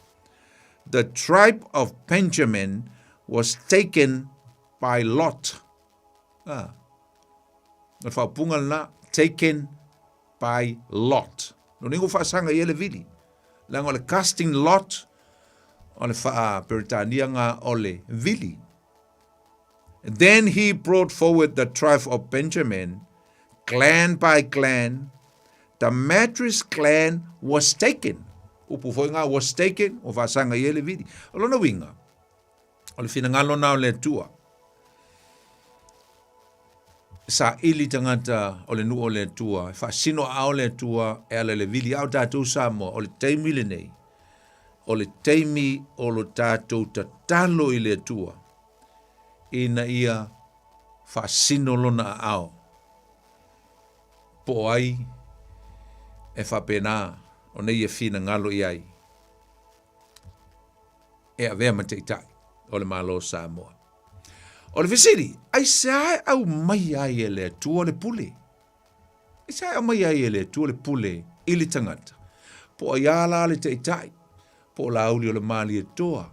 the tribe of Benjamin was taken by Lot. Na whaapunga na, taken by Lot. No ningo whaasanga i ele vili. Langa o le casting Lot, o le wha Britania nga o le vili. Then he brought forward the tribe of Benjamin, clan by clan. The Matris clan was taken. Upu foi nga was taken, o whaasanga i ele vili. O lona winga. O le whina ngalo na o le tua. Sa ili tangata o le nu o le tua, whaasino a o le tua, e ala le vili au tātou Samoa, o le teimi le nei, o le teimi o lo tātou tatalo i le tua, ina ia whaasino lona ao. Po ai, e whapena, o nei e whina ngalo i ai. E a vea mateitai, o le malo Samoa. O le visiri, ai sae au mai ai e le tua le pule. Ai sae au mai ai e le tua le pule i le tangata. Po ai ala le teitai. po la uli o le mali e toa,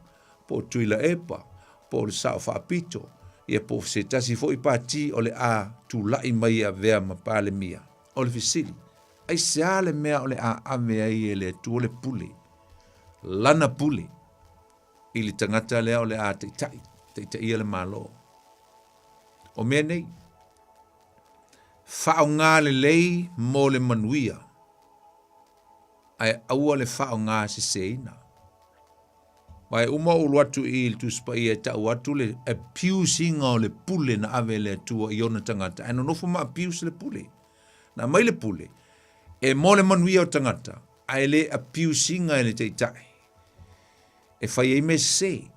po tuila epa, po le sao whaapito, ia po se tasi fo i pati o le a tu lai mai a vea ma pale mia, o le fisili. Ai se ale mea o le a ame ai e le tu o le pule, lana pule, i le tangata lea o le a teitai ia le malo. O mea nei, whao ngā le lei mo le manuia, ai aua le whao ngā se seina. Wai uma ulu atu i il tuspa i e tau atu le abusing o le pule na ave le tua i ona tangata. Ano nofo ma abuse le pule. Na mai le pule. E mo le manuia o tangata. Ai le abusing ai le teitai. E whai e me se.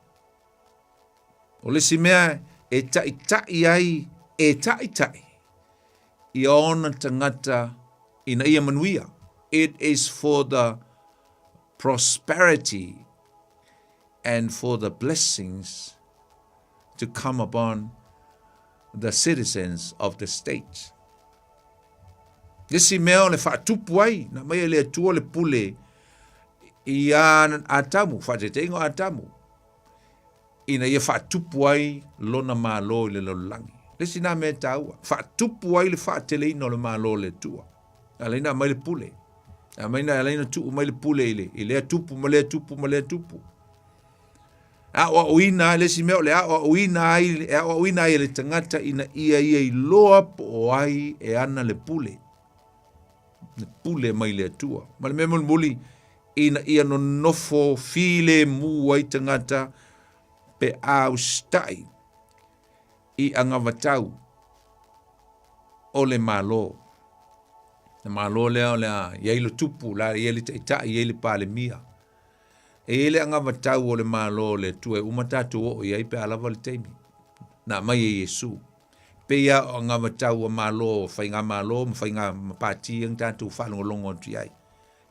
O le si mea e tai ai. E tai. I ona tangata ina ia manuia. It is for the prosperity and for the blessings to come upon the citizens of the state. Lesi mea le whaatupu ai, na mai le atua le pule i an atamu, whatetengo atamu. Ina ia whaatupu ai lona malo le lolangi. Lesi na mea taua, whaatupu ai le whaatele ino le malo le tua. Alaina mai le pule. Amaina alaina tu mai le pule ile atupu, ma le atupu. Awa uina le si meo le awa uina ai le tangata ina ia i loa po ai e ana le pule. Le pule mai le atua. Ma le mea muli ina ia no nofo file mu ai tangata pe au stai i angavatau o le malo. Le malo lea iai lo tupu la iai le taitai iai le pale mia. E ele anga matau o le malo le tue umatatu o iai pe alava le teimi. Na mai e Yesu. Pe ia anga matau o malo, whainga malo, whainga mapati ang tatu whanongolongo atu iai.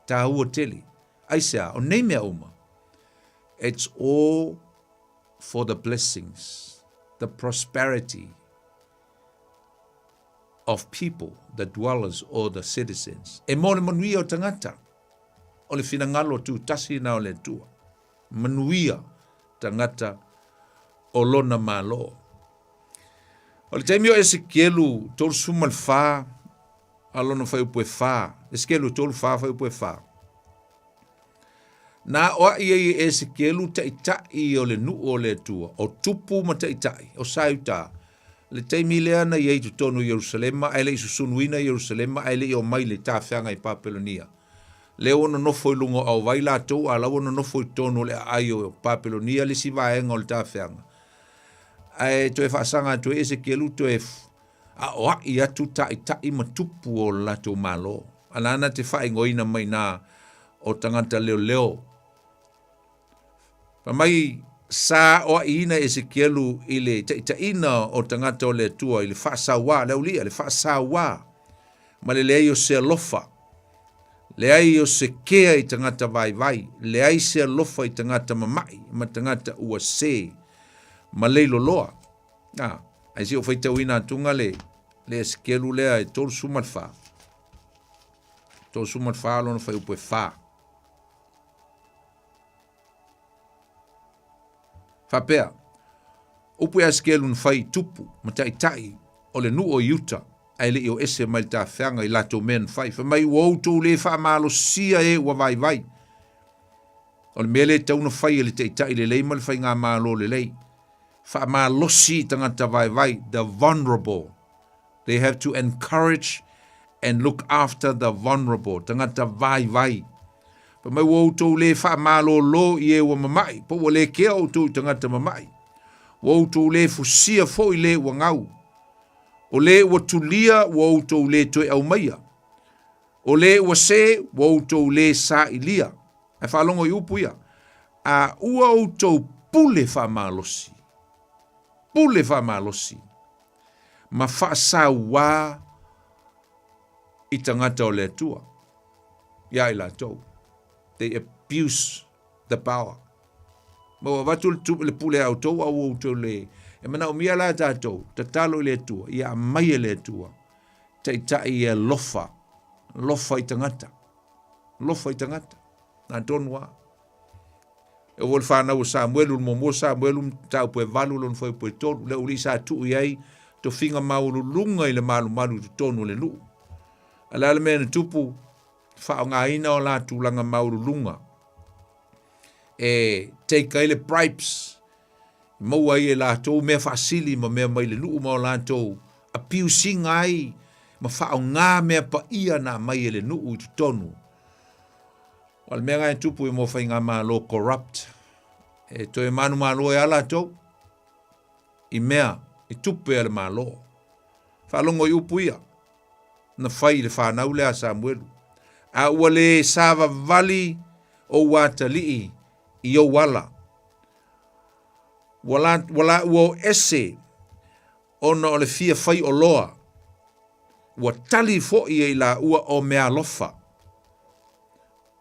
Ta ua tele. Aisea, o nei mea uma. It's all for the blessings, the prosperity of people, the dwellers or the citizens. E mo le manuia o tangata. O le finangalo tu tasi na o le tua. Manuia tangata o lona malo. O le taimio Ezekielu tolu suma le wha, alona whai upoe wha. Ezekielu tolu wha whai upoe wha. Na oa i Ezekielu taitai o le nu o le tua. O tupu ma taitai, o sauta. Le taimi lea na iei tutonu Yerusalema, ai le isusunuina Yerusalema, ai le i o mai le tawhianga i Papelonia. Leo ono nofo i lungo au vai la tau, a lau ono nofo i tonu le ai o Papelonia, le si vaenga o le tawhianga. Ai toe whaasanga toe Ezekielu toe a oa i atu tai matupu o la tau malo. Alana te whaingoina mai na o tangata leo. Pa mai sa o ina Ezekielu ile ina o tangata o le tua ile whaasawa, leo lia le whaasawa. Ma le leo se lofa. Le ai o se kea i tangata vai, le ai se lofa i tangata mamai, ma tangata ua se, ma leilo loa. Ai si o whaita wina tunga le Ezekielu lea e tolu sumatwha. Tolu sumatwha alona whai upoe wha. Whapea, upoe Ezekielu na whai tupu, ma tai o le nu o Utah. Ai le o ese mai ta whanga i lato men whai. Wha mai wautou le wha malo sia e wa vai. O le mele tauna whai e le teitai le lei mal whai ngā malo le lei. Wha malo si tangata vai. The vulnerable. They have to encourage and look after the vulnerable. Tangata vai. Wha mai wautou le wha malo lo i e wa mamai. Po wa le kea o tau tangata mamai. Wautou le fusia fo i le wa ngau. O le ua tulia wa outou le toe au maia. O le ua se wa outou le sa ilia. E whalongo i upu ia. A ua outou pule wha malosi. Pule wha malosi. Ma wha sa wā i tangata o le atua. Ia i la tau. They abuse the power. Ma watu le pule au tau au outou le. E mana o mia la tātou, ta talo i le tua, ia mai i le tua, tai e lofa i tangata, nā tonua. E wol whanau o Samuelu, mo Samuelu tau poe valu lon foi poe tonu, le uli sa tu iai, to finga maulu lunga i le malu tu tonu le lu. Ala le mena tupu, whao ngā ina o la tūlanga maulu lunga. E teika ile bribes, maua i e la tō mea whaasili ma mea mai le lu ma o la tō, a piu singa ai, ma whao ngā mea pa ia na mai le nuu tu tonu. Wal mea ngai tupu i mo whai ngā malo corrupt. E to e manu malo e ala tō, i mea, i tupu e le malo. Whalongo i upu ia, na whai le whanau le a Samuelu. A ua le sava vali o wata lii i o wala. Wala ua ese, ona o le fia whai o loa, ua tali fo i la ua o mea lofa.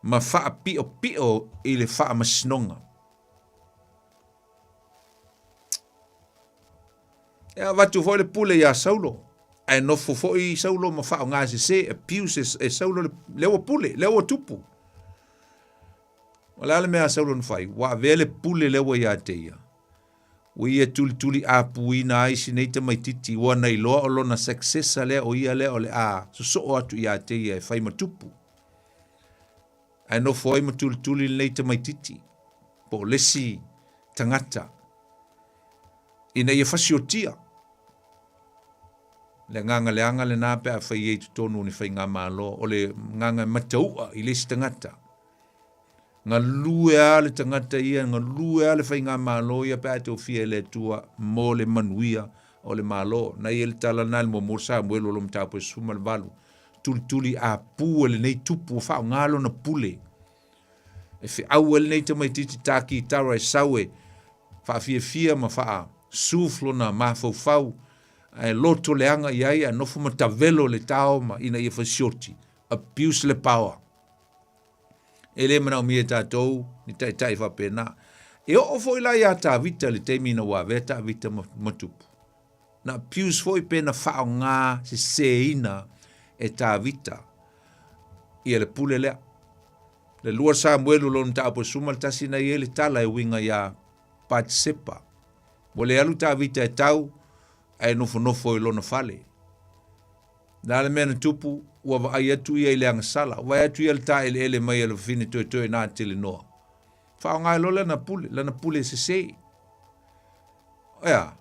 Ma wha pio i le wha masinonga. Ea watu fo le pule ia Saulo. Ai nofo fo i Saulo ma wha o ngā se e piu se Saulo lewa pule, lewa tupu. Wala ale mea Saulo nfai, wa vele pule lewa ia te ia. Ui e tuli apu i na aisi neita mai titi, wana i loa o lona successa lea o ia lea o le a, so atu ia te ia e whai matupu. Ai no foi ma tuli leita mai titi. Po lesi tangata. Ina ia fasiotia. Le nganga le anga le nape a whai e tonu ni whai ngā malo. O le nganga mataua i lesi tangata. Ngā lue a le tangata ia, ngā lue a le whai ngā malo ia pe a te o fia le tua mo le manuia o le malo. Na ia le tala nal mo morsa mwelo lo mtapo e suma le valu. Tuli a pu le nei tupu o whao ngalo na pule. E whi au ele nei tamai titi taki tara e sawe, wha fia ma wha suflo na mafau, e loto le anga iai, a nofu ma tavelo le tao ma ina ia whasioti, abuse le power. E le mana o mia tātou, ni tai wha pēnā. E o fo ila ia tā vita le teimi na wā, vea tā vita matupu. Na abuse fo i pēna wha ngā se ina e tā vita, ia le pule lea. Le lua Samuelu lon tapo sumal tasina i ele tala e winga ya Patsepa. Mo le alu ta vita e tau, ai nofo i lona fale. Na le mena tupu, ua wa ai atu ia ile anga sala, wa atu ia le ta ele mai ele fine toe na tele noa. Whao ngai lo lana pule se se. Ea,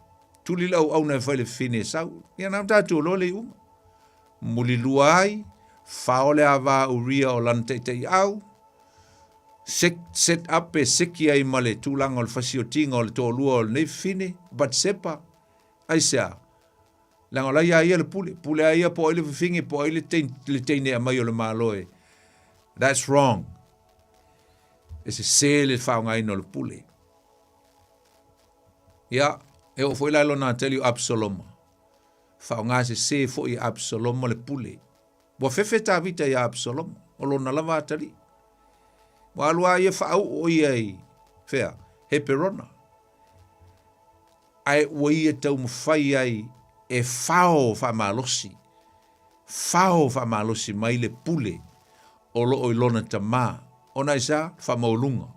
tuli lau au na whaile fine sau, ia nam tatu lo le uma. Muli luai, whao le awa uria o lana teitei au, set up e seki ai male tūlanga o le fasiotinga o le tōlua o le nei fine, but sepa, ai sea, langa lai ia le pule ia po ile fifingi, po ile teine a mai o le maloe. That's wrong. E se le whaongai no le pule. Ia, e o foi lai lona tell you Absalom. Whaonga se fo i Absalom le pule. Wa fefe tā vita i Absalom, o lona lava atari. Wa alua ia whaau o iai, whea, he perona. Ai ua ia tau mawhai ai e whao whamalosi. Whao whamalosi mai le pule o loo i lona tamā. Ona isa whamaulunga.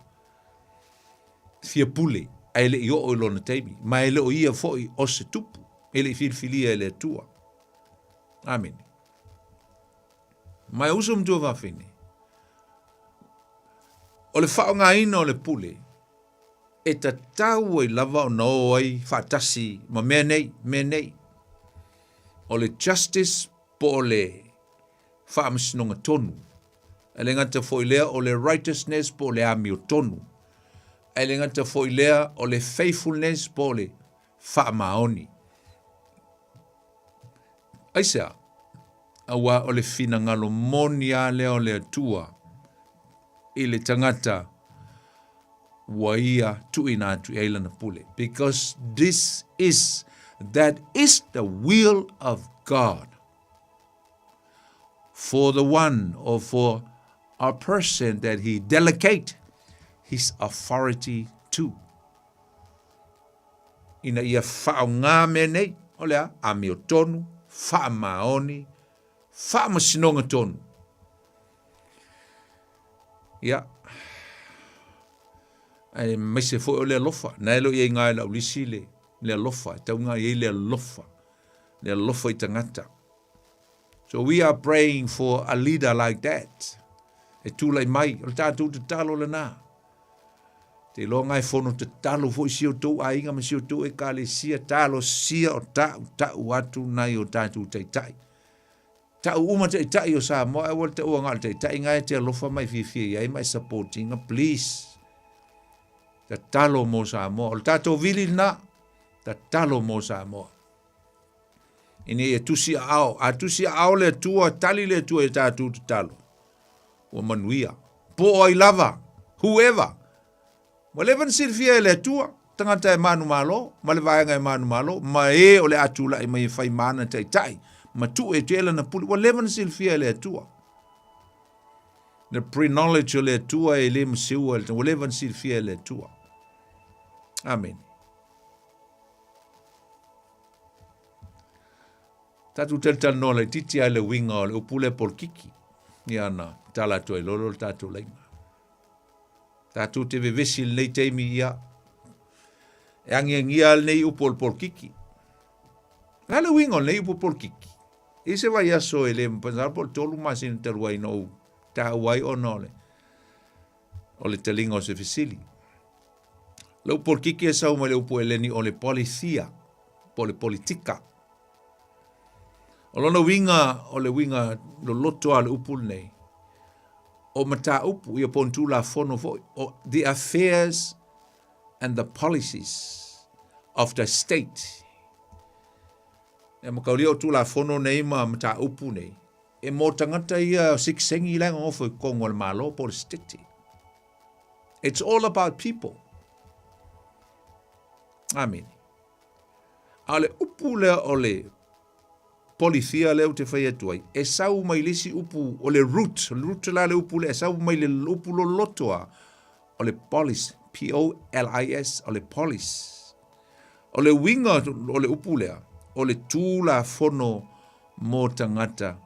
Fia pule, ai le i o lona teimi. Ma ele o ia foi o se tupu. Ele i filfilia ele tua. Amen. Mai uso mtua whawhine. O le whao ngā ina o le pule, e ta tau ai lava o no ai whaatasi, ma mea nei. O le justice po o le whaamasinonga tonu. E le ngata foi lea o le righteousness po le ami o tonu. E le ngata foi lea o le faithfulness po le whaamaoni. Aisea, awa o le fina ngalo monia lea o le atua, i le tangata wa ia tuina atu eila na pule. Because that is the will of God for the one or for a person that he delegate his authority to. Ina ia whao ngā menei, o lea, ami o tonu, wha maoni, wha masinonga tonu. Ia, ai mai se fo o le alofa na elo ia ngai la ulisi le alofa taunga ia le alofa I tangata. So we are praying for a leader like that. E tūlai mai, o tātou te talo le nā. Te lo ngai fono te talo fo I sio tō ainga ma sio tō e kāle sia talo sia o tāu atu nai o tātou teitai. Tāu uma teitai o Samoa e wal te ua ngal teitai ngai te alofa mai fia iai mai supportinga, please. Ta talo mo Samoa, o tātou vili nā, ta talo mo Samoa. Ini e tusi ao le tua, tali le tua e tātou te talo. O manuia. Po ai lava, whoever. Ma levan silfia e le tua, tangata e manu malo, ma le vaenga e manu malo, ma e o le atula e mai fai mana tai, ma tu e tela na puli, wa levan silfia e le tua. The pre-knowledge o le tua e le msiua, wa levan silfia e le tua. Amen. Tatu tel no le titi ai le winga o le upule por kiki. Ia na tala to e lolo tatu leima. Tatu te vevesi nei teimi ia. E angia nei upol por kiki. Na le winga nei upol por kiki. E se vai aso e le mpensar por tolu masin teruai no ta wai o nole. O le telinga o se fesili. Le upol kiki e sau ma le upo eleni o le policia. Po le politika. O lona winga, o le winga loloto ale upul nei. O mata upu, ia pontu la fono foi. O the affairs and the policies of the state. E makaulia o tu la fono nei ma mata upu nei. E mo tangata ia siksengi lang o foi kongo le malo por state. It's all about people. Amen. Ale upu le ole policia leo te whai atuai. E sau mai lisi upu o le root la le upu le, e sau mai le upu lo lotoa o le police, P-O-L-I-S, o le police. O le winga o le upu lea, o le tūla fono mo tangata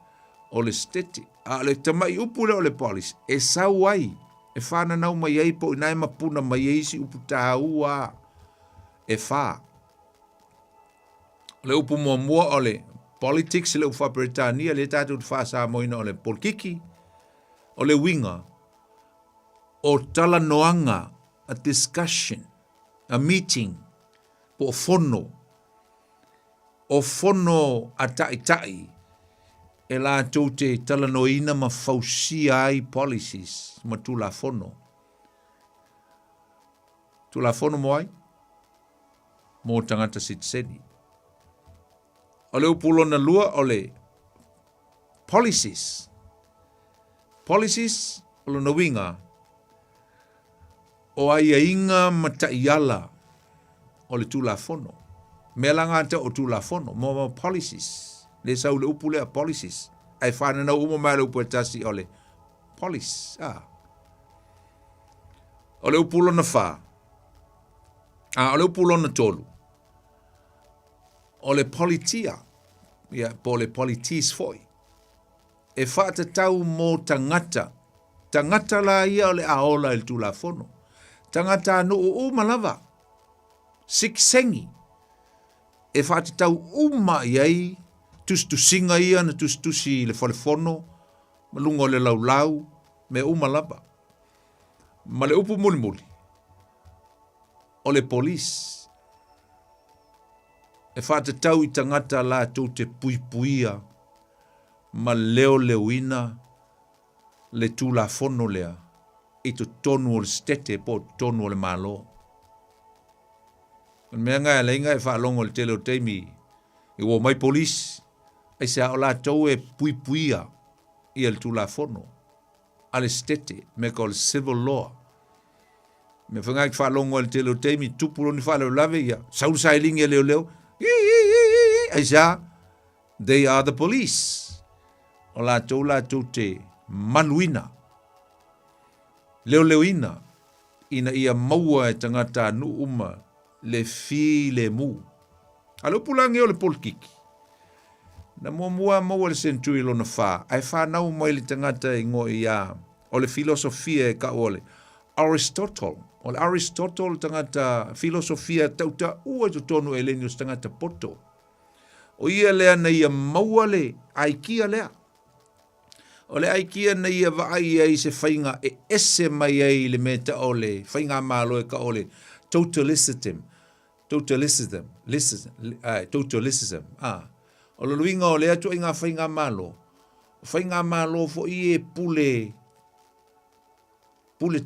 o le steti. A le tamai upu lea o le police, e sau ai, e whana nau mai ei po inai mapuna mai eisi upu tāua, e wha. Le upu mua o le politics le ufa Britania le tatu fa sa moina o le polkiki o le winga o tala noanga, a discussion, a meeting po fono a tai e la te tala noina ma fausia ai policies ma tu la fono moai mo tangata sitseni. O le upulo na lua o le policies o le nawinga o ai inga mataiala o le tulafono. Melanga te o tulafono, mo policies. Le sau le upule a policies. Ai whana na umo mai le upuetasi o le police. O le upulo na wha. O le upulo na tolu. O le politia, po le politis foi. E whata tau mo tangata. Tangata la ia o le aola il tulafono. Tangata no o malava. Siksengi. E whata tau uma iai, tustusinga ia na tustusi le whalefono, malungo le laulau, me malava. Ma le upu muli. O le polis. E whata tau I tangata la tau te puipuia, ma leo le tulafono lea, I to tonu o le stete po tonu o le malo. Mea ngai leinga e whaalongo le tele o teimi, I wo mai polis, ai se ao la tau e puipuia I el tulafono, ale stete, me ko le civil law. Me whangai whaalongo le tele o teimi, tupuro ni whaaleo lave ia, sausailingi e leo, Aisa, they are the police. O la tau te manuina. Leo ina ia maua e tangata nu uma le fi le mu. Alo pulangi o le polkiki. Na mua maua le sentui lo na wha. Ai wha nau mai le tangata I ngo ia o le filosofia e ka ole. Aristotle, O le Aristotle tangata filosofia tauta ua tu tonu e leni o tangata poto. O ia lea na ia maua le aikia lea. O le aikia na ia vaai ai se whainga e ese mai ai le meta o le whainga malo e ka o le totalism. Totalism. O le luinga o le atu inga whainga malo. Whainga malo fo i e pule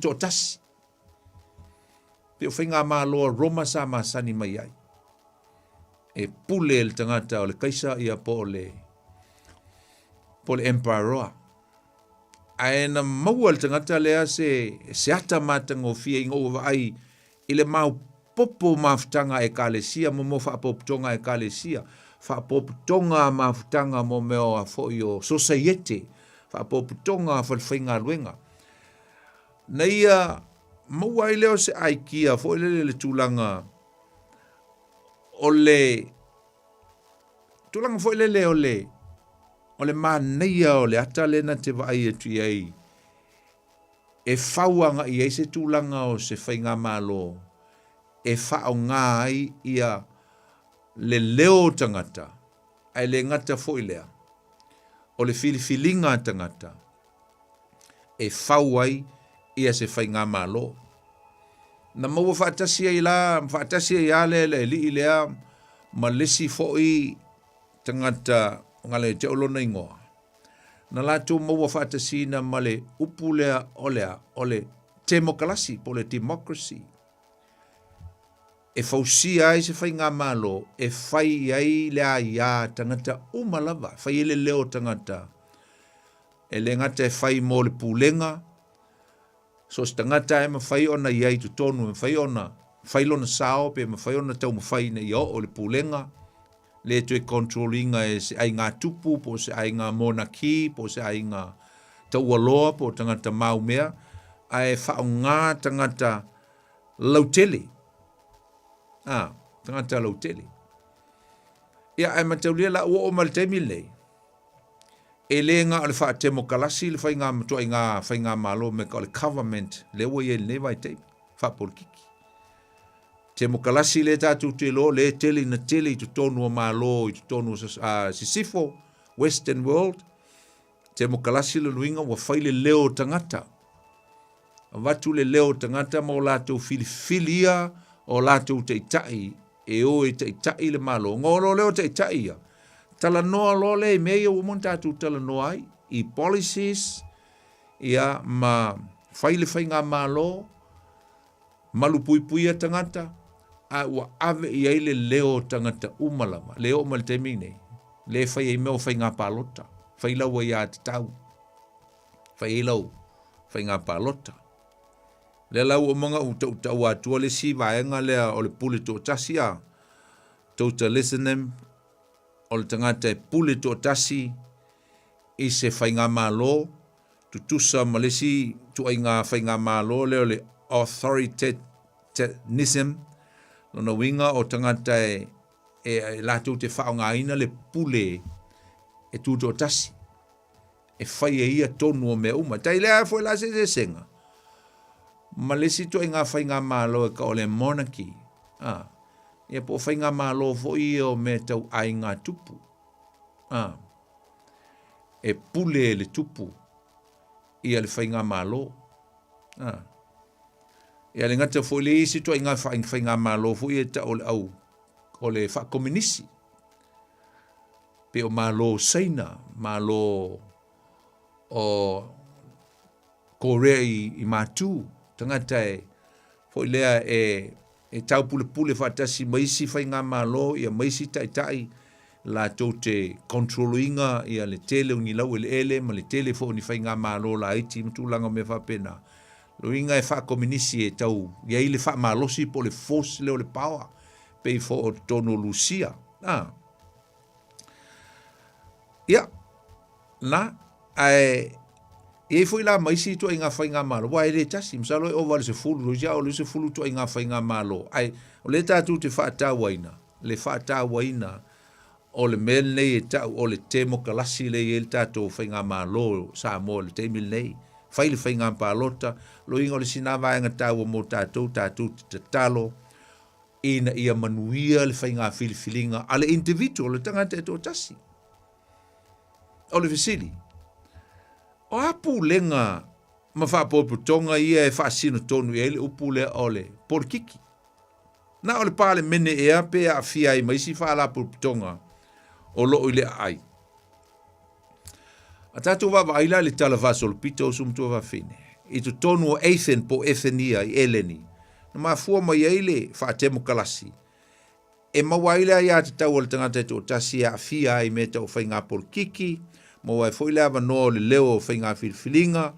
totasi. Pe o whainga malo Roma sa masani mai ai. E pule le tangata o le kaisa ia po le emperor. Aena maua le tangata lea se ata matango fia ingo ua ai ile mau popo maftanga e kalesia mo whaapoputonga e kalesia. Whaapoputonga maftanga mo meo a fo i o society. Whaapoputonga whalwhainga luenga. Na ia maua i leo se aikia fo i le tūlanga o le tūlanga fo i le o le maneia o le ata lena te vai e tui ai. E whauanga i eise tūlanga o se whainga malo. E whao ngā ai ia le leo tangata. Ai le ngata fo i lea. O le filifilinga tangata. E whau ai ia se whainga malo. Na maua whaatasia i la, whaatasia i ale le li i lea, ma lesi fo i tangata ngale te olona ingoa. Na lato maua whaatasina ma le upu lea o le temokalasi, po le democracy. E fausia ai se whainga malo, e whai ai lea ia tangata umalava, whai ele leo tangata. E le ngata e whai mo le pulenga, so se tangata e ma whai ona iai tu tonu, e whai ona, whai lona sao, pe ma whai ona tau ma whai na ia o le pulenga, le tu e controllinga e se ai ngā tupu, po se ai ngā monaki, po se ai ngā taualoa, po tangata maumea, ai whao ngā tangata lautele. Tangata lautele. Ia ai mataulia la ua o maltemi lei. E le ngā o le wha temo kalasi, le whai ngā malo me ka o le government, le ua i e le vai teimi, wha porkiki. Temo kalasi le tātou te lo, le tele na tele i tu tonu o malo, i tu tonu sisifo, Western world. Temo kalasi le luinga wa whai le leo tangata. Watu le leo tangata ma o lātou filifilia, o lātou te itai, e o e te itai le malo. Ngolo leo te itai ia. Tala noa lo le mea o mon tātou tala noa ai, i policies, ia ma whai le whai ngā malo, malupuipuia tangata, a ua ave i aile leo tangata umalama, leo umaltemi nei, le whai e meo whai ngā pālota, whai lau ai a te tau, whai e lau, whai ngā pālota. Le lau o mga utau atua le si vaenga lea o le pule tō tasi a, totalism, o le tangata e pule tō tasi, i se whai ngā malo, tutusa malesi tu ai ngā whai ngā malo leo le authoritarianism, lona winga o tangata e lātou te whao ngā ina le pule e tū tō tasi. E whai e ia tonu o mea uma. Tai lea fwoi la se senga. Malesi tu ai ngā whai ngā malo e ka o le monarchy. Ia po whai ngā malo fwoi o me tau ai ngā tupu. E pule le tupu. Ia le whai ngā malo. Ia le ngata fwoi le isi tu ai ngā whai ngā malo fwoi e ta o le au. O le wha komunisi. Pe o malo Saina. Malo o Korea i mātū. Tangata e fwoi lea e tau pule whatasi maisi whai ngā malo. Ia maisi tai la tau te controllinga ia le tele ungi lau ele ma le tele fo ni whai ngā malo la iti mtulanga me whapena. Luinga e wha kominisi e tau, ia i le wha malosi po le force leo le power, pei fo o tono Lucia. Ia, e fo i la maisi tu ai ngā whai ngā malo, wa e le tasi, msalo e ova le se fulu, roja o le se fulu tu ai ngā whai ngā malo. O le tātou te wha tā waina, le wha tā waina, o le mel nei e tau o le temo kalasi le e le tātou whai ngā malo Samoa le teimil nei, fai le whainga palota, lo ingo le sina vaenga tau mo tātou te talo, ina ia manuia le whainga whiliwhilinga, ale individual le tangata e tō tasi. O le visili. O apu lenga, ma whapoputonga ia e whaasino tonu e le upu le ole, por kiki. Na ole pale mene e ape a fia i maisi whaala putonga, o lo ile ai. A tātou wawa aila le tala vasol pito o sumtua wawhine. I tu tonu o eithen po ethenia i eleni. Na mafua mai eile whaatemo kalasi. E mawaila ia te tau o le tangata te o tasi a fia i meta o whainga por kiki, mawai foile ava no le leo o whainga whilwhilinga,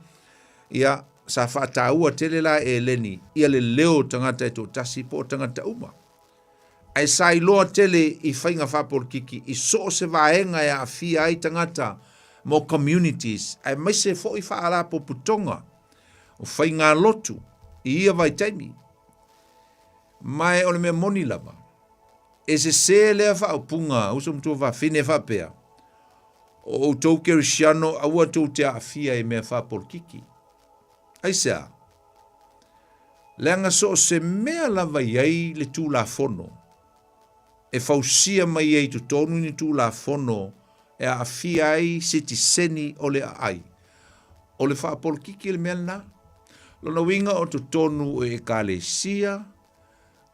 ia sa whaataua tele la e eleni, ia le leo tangata te o tasi po tangata uma. Ai sai loa tele i whainga whapor kiki, i so se vaenga e a fia ai tangata, mo communities, ai mai se fo i whaala po putonga, o whainga lotu, i ia vai taimi. Mai ole mea moni lava, e se lea whaupunga, usum tua whawhine whapea, o tau kerisiano, aua tau te a fia i mea whapor kiki. Ai sea, leanga so se mea lava iei le tū la fono, e fausia mai iei tu tonu ni tū la fono, e a fia ai siti seni o le ai. O le whaapol kiki le mea na. Lona winga o tu tonu e kalesia,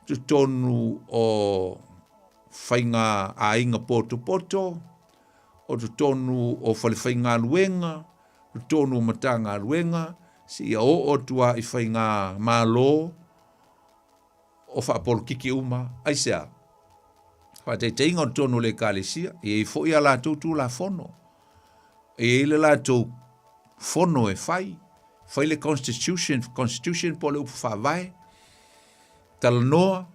tu tonu o whainga a inga poto, o tu tonu o whainga luenga, tu tonu matanga luenga, si o tua i whainga malo, o whaapol kiki uma, aisea. Whaate te inga o tonu le kalesia, e fo ia la tū la fono. E le la tū fono e fai le constitution po le upu whawai, talanoa,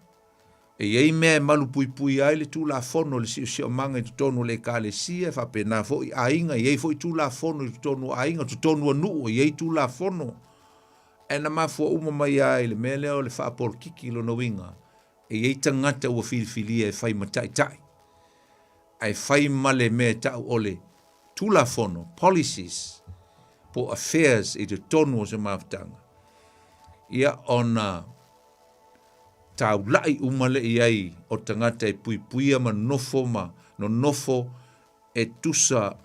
e iei mea malu pui ai le tū la fono le si o manga i tu tonu le kalesia, whapena fo i ainga, iei fo i tū la fono i tu tonu ainga, tu tonu anu, iei tū la fono. E na mafua uma mai ai le mea leo le whaapor kiki lo no winga, e iei tangata ua whiliwhilia e whai matai. Ai whai male mea tau ole tula fono, policies, po affairs i te tonu o se maftanga. Ia ona tau lai umale iai o tangata e puipuia ma nofo no nofo e tusa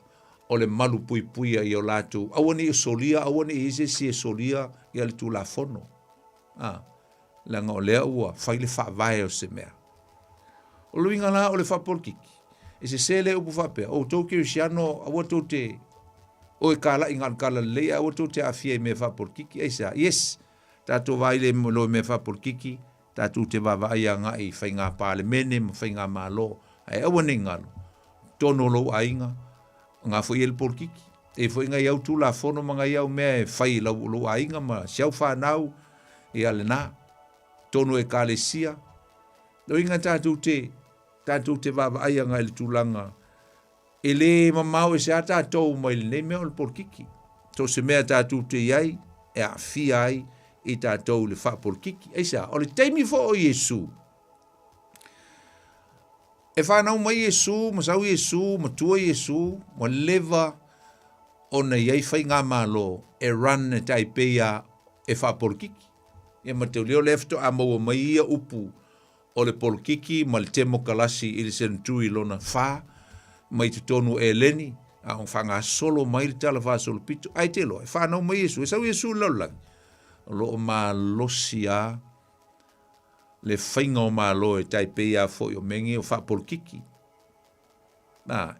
o le malu puipuia i o latu. Awane i solia, awane i ise si e solia i ale tula fono. Langa o lea ua, whai le whaavae o se mea. O luinga la o le whapol kiki. E se le upu whapea. O tau kirisiano, awa tau te, o e kala ingan kala lea, awa tau te awhia i mea whapol kiki. Eisa, yes, tātou vai le lo mea whapol kiki, tātou te wawai a ngai, whai ngā pāle mene, whai ngā mālo. Ai awa ne ngalo. Tono lo ainga, ngā whai el pol kiki. E whai ngai au tū la fono, ma ngai au mea whai lo ainga, ma siau whanau, e ale nā. Tono e kalesia. No inga tātou te vava ai anga ele tūlanga. E le mamau e se a tātou mai le nei mea o le porkiki. Tō se mea tātou te iai, e a fia ai, i tātou le wha porkiki. Eisa, o le teimi fo o Iesu. E whanau mai Iesu, masau Iesu, matua Iesu, ma leva o na iai whai ngā malo, e ran e taipeia e wha porkiki. Ia mateu leo lefto a maua mai ia upu o le polkiki ma le temo kalasi i le sentui lona wha mai te tonu e leni a on whanga solo mai le tala wha solo pito ai te loa e whanau mai Iesu e sau Iesu laulang lo o ma losia le whainga o ma lo e taipei a fo o mengi o wha polkiki na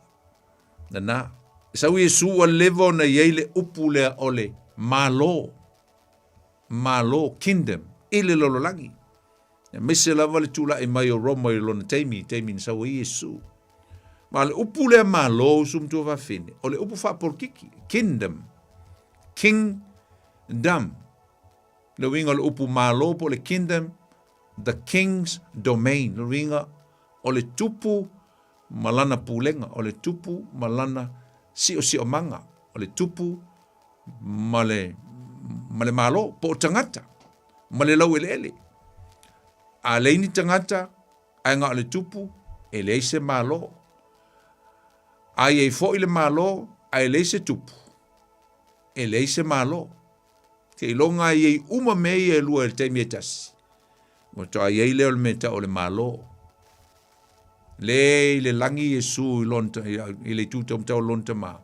e sau Iesu a levo na iei le upu lea ole malo kingdom ile lololangi. Mese lava le tula e mai o Roma i lona teimi ni sau Iesu. Ma le upu le malo sumtua whawhine. O le upu whapolkiki. Kingdom. Le winga le upu malo po le kingdom. The king's domain. Le winga o le tupu malana pulenga. O le tupu malana si o manga. O le tupu male malo po tangata. Male lau ele. A leini tangata, ai ngā le tupu, e leise malo. Ai e fo i le malo, ai leise tupu. E leise malo. Te ilonga i uma mei e lua le teimi e tasi. Mo toa iei leo le meta o le malo. Le langi Yesu i le tuta mtau lonta ma.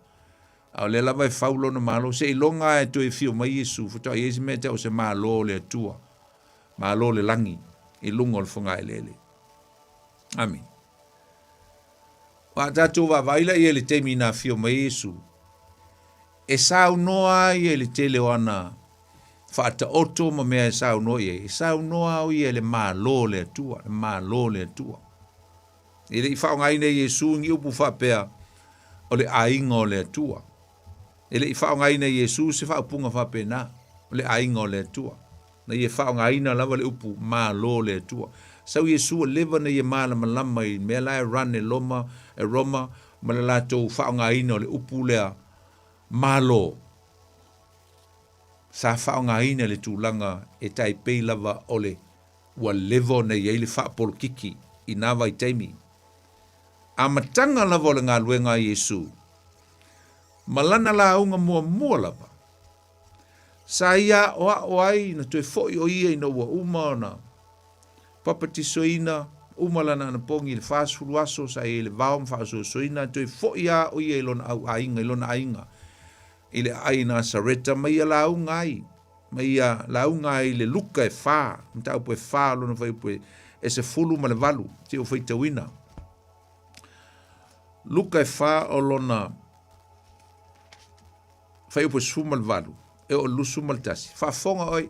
Au le lava e faulo na malo. Se ilonga e to e fio mai Yesu. Toa iei se meta o se malo le atua. Malo le langi. I lungo le funga e lele. Amin. Wa tatu wa vaila i le teimi na fio mai Yesu. E sau noa i le tele wana. Fata oto ma mea e sau noa i. E sau noa o i le malo le atua. Le malo le atua. I le i whao ngai nei Yesu ngi upu whapea o le ainga o le atua. I le i whao ngai nei Yesu se whao punga whapea na o le ainga o le atua. Na i e whao ngai na lava le upu malo le atua. Sau Yesu o leva na i e maa lama i mea lai ran e loma e roma ma le lato whao ngai na o le upu lea malo. Sa whao ngai na le tūlanga e tai pei lava o le ua levo na i eile wha polo kiki i nawa i teimi. A matanga lava o le ngā luenga Yesu. Malana la unga mua lava. Sa ia o ai na tue foi o ia ina ua uma na papatiso ina uma lana na pongi le whaasuru aso sa i le vaom whaaso so ina tue foi a o ia ilona au ainga ilona ainga. Ile aina sareta mai la unga ai. Mai la unga ai le luka e wha. Mta upo e wha lona whai upo e se fulu ma le valu. Te o whai tawina. Luka e wha o lona whai upo e suma le valu. E o lusu ma le tasi. Wha fonga oi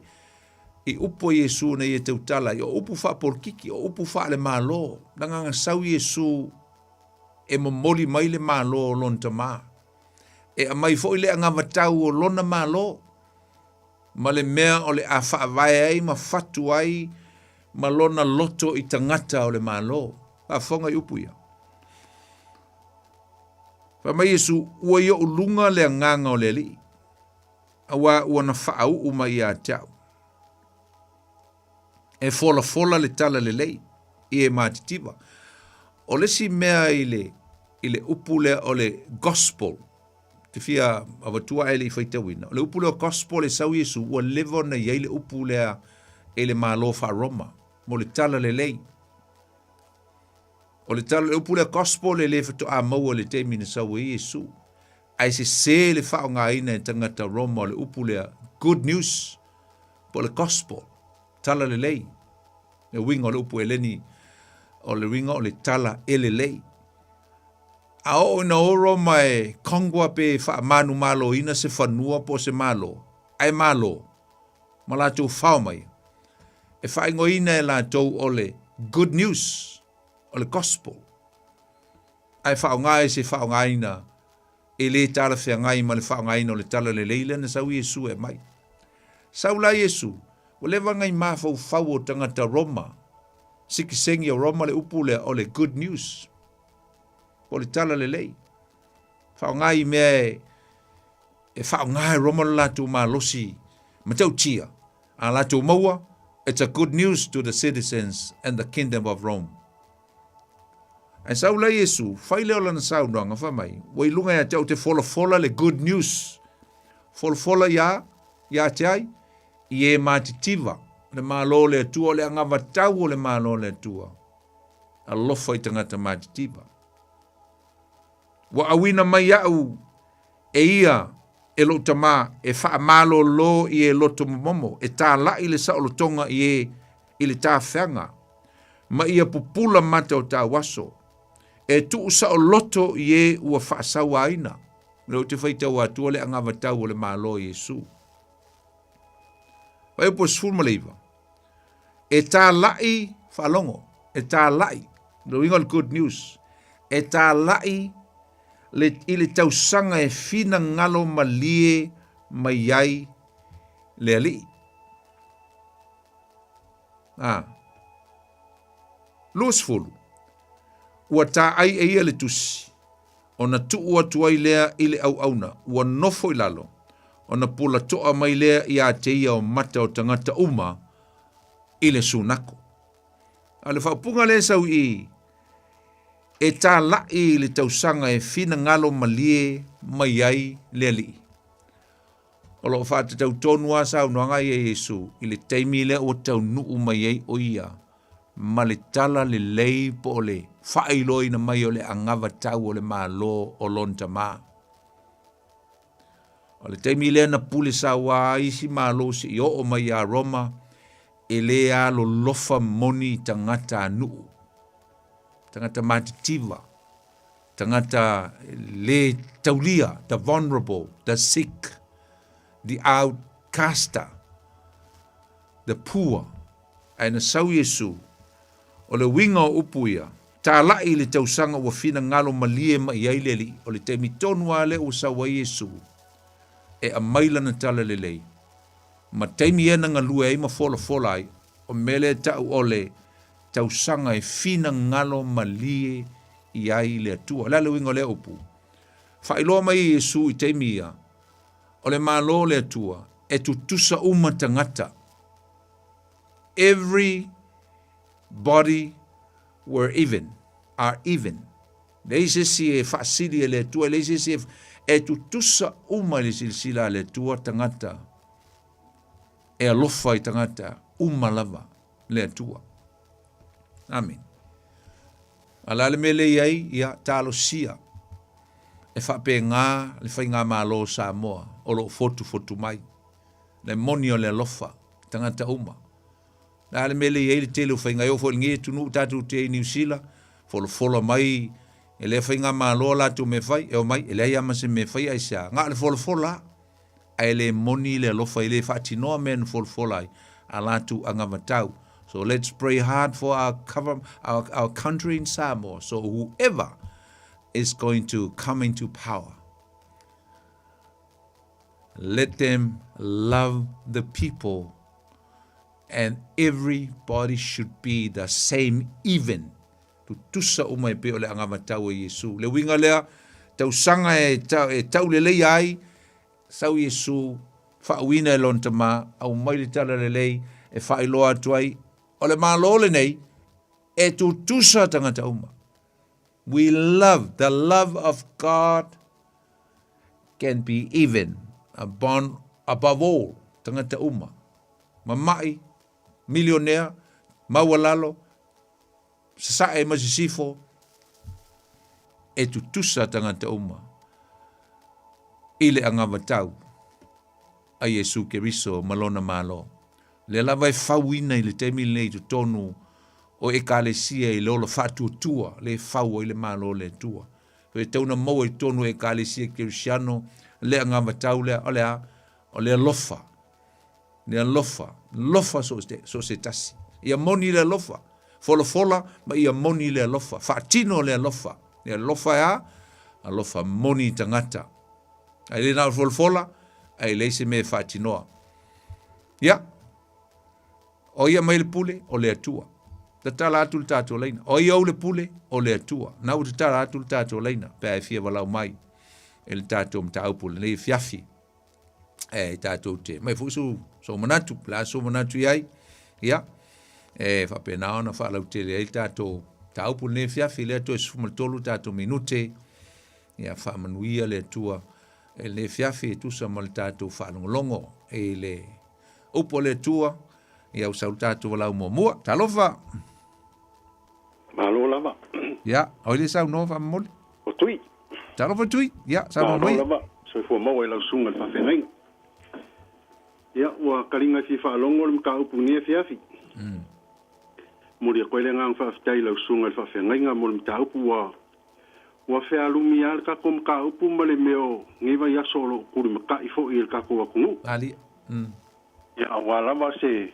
i upo Yesu na i e teutala. I o upo wha porkiki. O upo wha le malo. Nanganga sau Yesu e momoli mai le malo o lon tamaa. E a mai fo ile anga matau o lona malo. Ma le mea o le a whaavai ai ma fatu ai ma lona loto i tangata o le malo. A fonga i upu ia. Pa mai Yesu ua i o ulunga le anganga o le li. Awa ua na whaau uma i a tau. E fola le tala le lei. I e matitiwa. O le si mea i le upu le o le gospel. Te fia avatua ele i whaitawina. O le upu le o gospel e sau Yesu ua levo na iei le upu lea e le malo wha Roma. Mo le tala le lei. O le tala le upu le gospel le whato a maua le teimi na sau Yesu. Ai se le whao ngā ina e tangata Roma o le upu lea good news. Po le gospel. Tala le lei. Le winga o le upu e leni. O le winga o le tala e le lei. A o na oro mai kongwa pe wha manu malo ina se whanua po se malo. Ai malo. Ma la tau whao mai. E wha ingo ina e la tau o le good news. O le gospel. Ai whao ngai se whao ngai na. E le tala whea ngai ma le whao ngai na o le tala le leila na sau Yesu e mai. Sau la Yesu. O lewa ngai maa whau o tangata Roma. Siki sengi o Roma le upule o le good news. O le tala le lei. Whao ngai mea e whao ngai Roma latu maa losi. Matau tia. A latu maua, it's a good news to the citizens and the kingdom of Rome. Ai sau la Yesu, whai leo lana sau noanga whamai. Wai lunga ya tau te fola le good news. Fola ya te ai, i e matitiwa. Le malo le atua, le angava tau o le malo le atua. A lofa i tangata matitiwa. Wa awina mai au e ia e lo tama e wha malo lo i e loto momo e tā la i le sa o lo tonga i le tā whianga ma ia pupula mata o tā waso e tu sa o loto i e ua wha sawa aina le o te whaitau atua le angava tau o le malo Yesu wa e po sfulma leiva e tā lai whalongo e tā lai le winga good news e tā lai i le tausanga e fina ngalo malie mai ai le ali. Luas fulu. Ua tā ai e ia le tusi. O na tua tuai lea i le au auna. Ua nofo i lalo. O na pula toa mai lea i a te ia o mata o tangata uma i le sunako. A le whaupunga le sau i e tā lai le tausanga e fina ngalo malie mai ai le ali. O lo fa te tau tonu a sa unuanga i Yesu, i le teimi le o tau nuu mai ei o ia, ma le tala le lei po o le whailoi na mai o le angawa tau o le malo o lonta maa. O le teimi le na pule sa wa isi malo si i o mai a Roma, e le a lo lofa moni tangata nuu, tangata matitiva, tangata le taulia, the vulnerable, the sick, the outcaster, the poor, aina sau Yesu, o le winga o upuia, ta lai le tausanga ua fina ngalo malie ma iai leli, o le teimi tonu ale o sawa Yesu, e a maila na tala lelei. Ma teimi ena ngalua e ma fola fola ai, o mele tau ole, tausanga e fina ngalo malie iai le atua, la le winga le upu. Whailoa mai Yesu i teimi ia, o le malo le atua, e tutusa uma tangata. Every body were even, are even. Leise si e whaasiri e le atua, leise si e tutusa uma le silsila le atua tangata. E alofa i tangata, uma lava le atua. Amen. Ala le mele iai, ia talo sia. E whape ngā, le whai ngā malo Samoa, o lo fotu mai. Le moni o le alofa, tangata uma. La le mele iai le tele o whai ngai o fo ngi tunu tatu te New Zealand, folo mai, e le whai ngā malo la tu me whai, e o mai, e le ia mase me whai ai sa. Ngā le folo la, ai le moni le alofa, i le whaatinoa men folo ai, a la tu angamatau. So let's pray hard for our country in Samoa. So whoever is going to come into power, let them love the people, and everybody should be the same, even. Tutusa umai pe ole angamatau e Yesu. Le winga lea, tau sanga e tau le lei ai, sau Yesu, whaawina e lontama, au mai le tala le lei, e whaailoa atuai, o le malo le nei, e tutusa tangata uma. We love, the love of God can be even, above all, tangata uma. Mamai, millionaire, mawalalo, sasae masisifo, e tutusa tangata uma. Ile angamatau, a Yesu Keriso malona malo. Le lava e fauina i le temi nei tu tonu o e kalesia i lolo fatu tua, le fau i le malo le tua. Fe tauna mau i tonu e kalesia Kirisiano, le angamatau le o le alofa. Le alofa so se tasi. Ia moni le alofa. Fola, ma ia moni le alofa. Fatino le alofa. Le alofa alofa moni tangata. Ai le nao fola, ai leise me fatinoa. Ia. O ia mai le pule, o le atua. Ta tala atu le tātou leina. O ia au le pule, o le atua. Nau ta tala atu le tātou leina. Pea e fia walau mai. E le tātou mta aupule. Nei fiafi. E tātou te. Mai fusu, so manatu. La so manatu iai. Ia. E whape naona whalau te le tātou. Ta aupule nei fiafi. Le atua e sufumaltolu tātou minute. Ia whamanuia le atua. E le fiafi e tusa mal tātou whalongolongo. E le upo le atua. Ia usau tātou walau mua. Talofa. Malo lava. Ia, oile sau nova mole. O tui. Talofa tui. Ia, sau nova. Malo lava. So fo mau e lau sunga le whawhengai. Ia, ua karinga fi whaalongo le mka upu nia fiafi. Muri a koele ngang whawhitai lau sunga le whawhengai ngā mo le mta upu ua whealumi al kako mka upu ma le meo ngiva ia solo kuri maka i fo i el kako wa kungu. Ali. Ia, awa lava se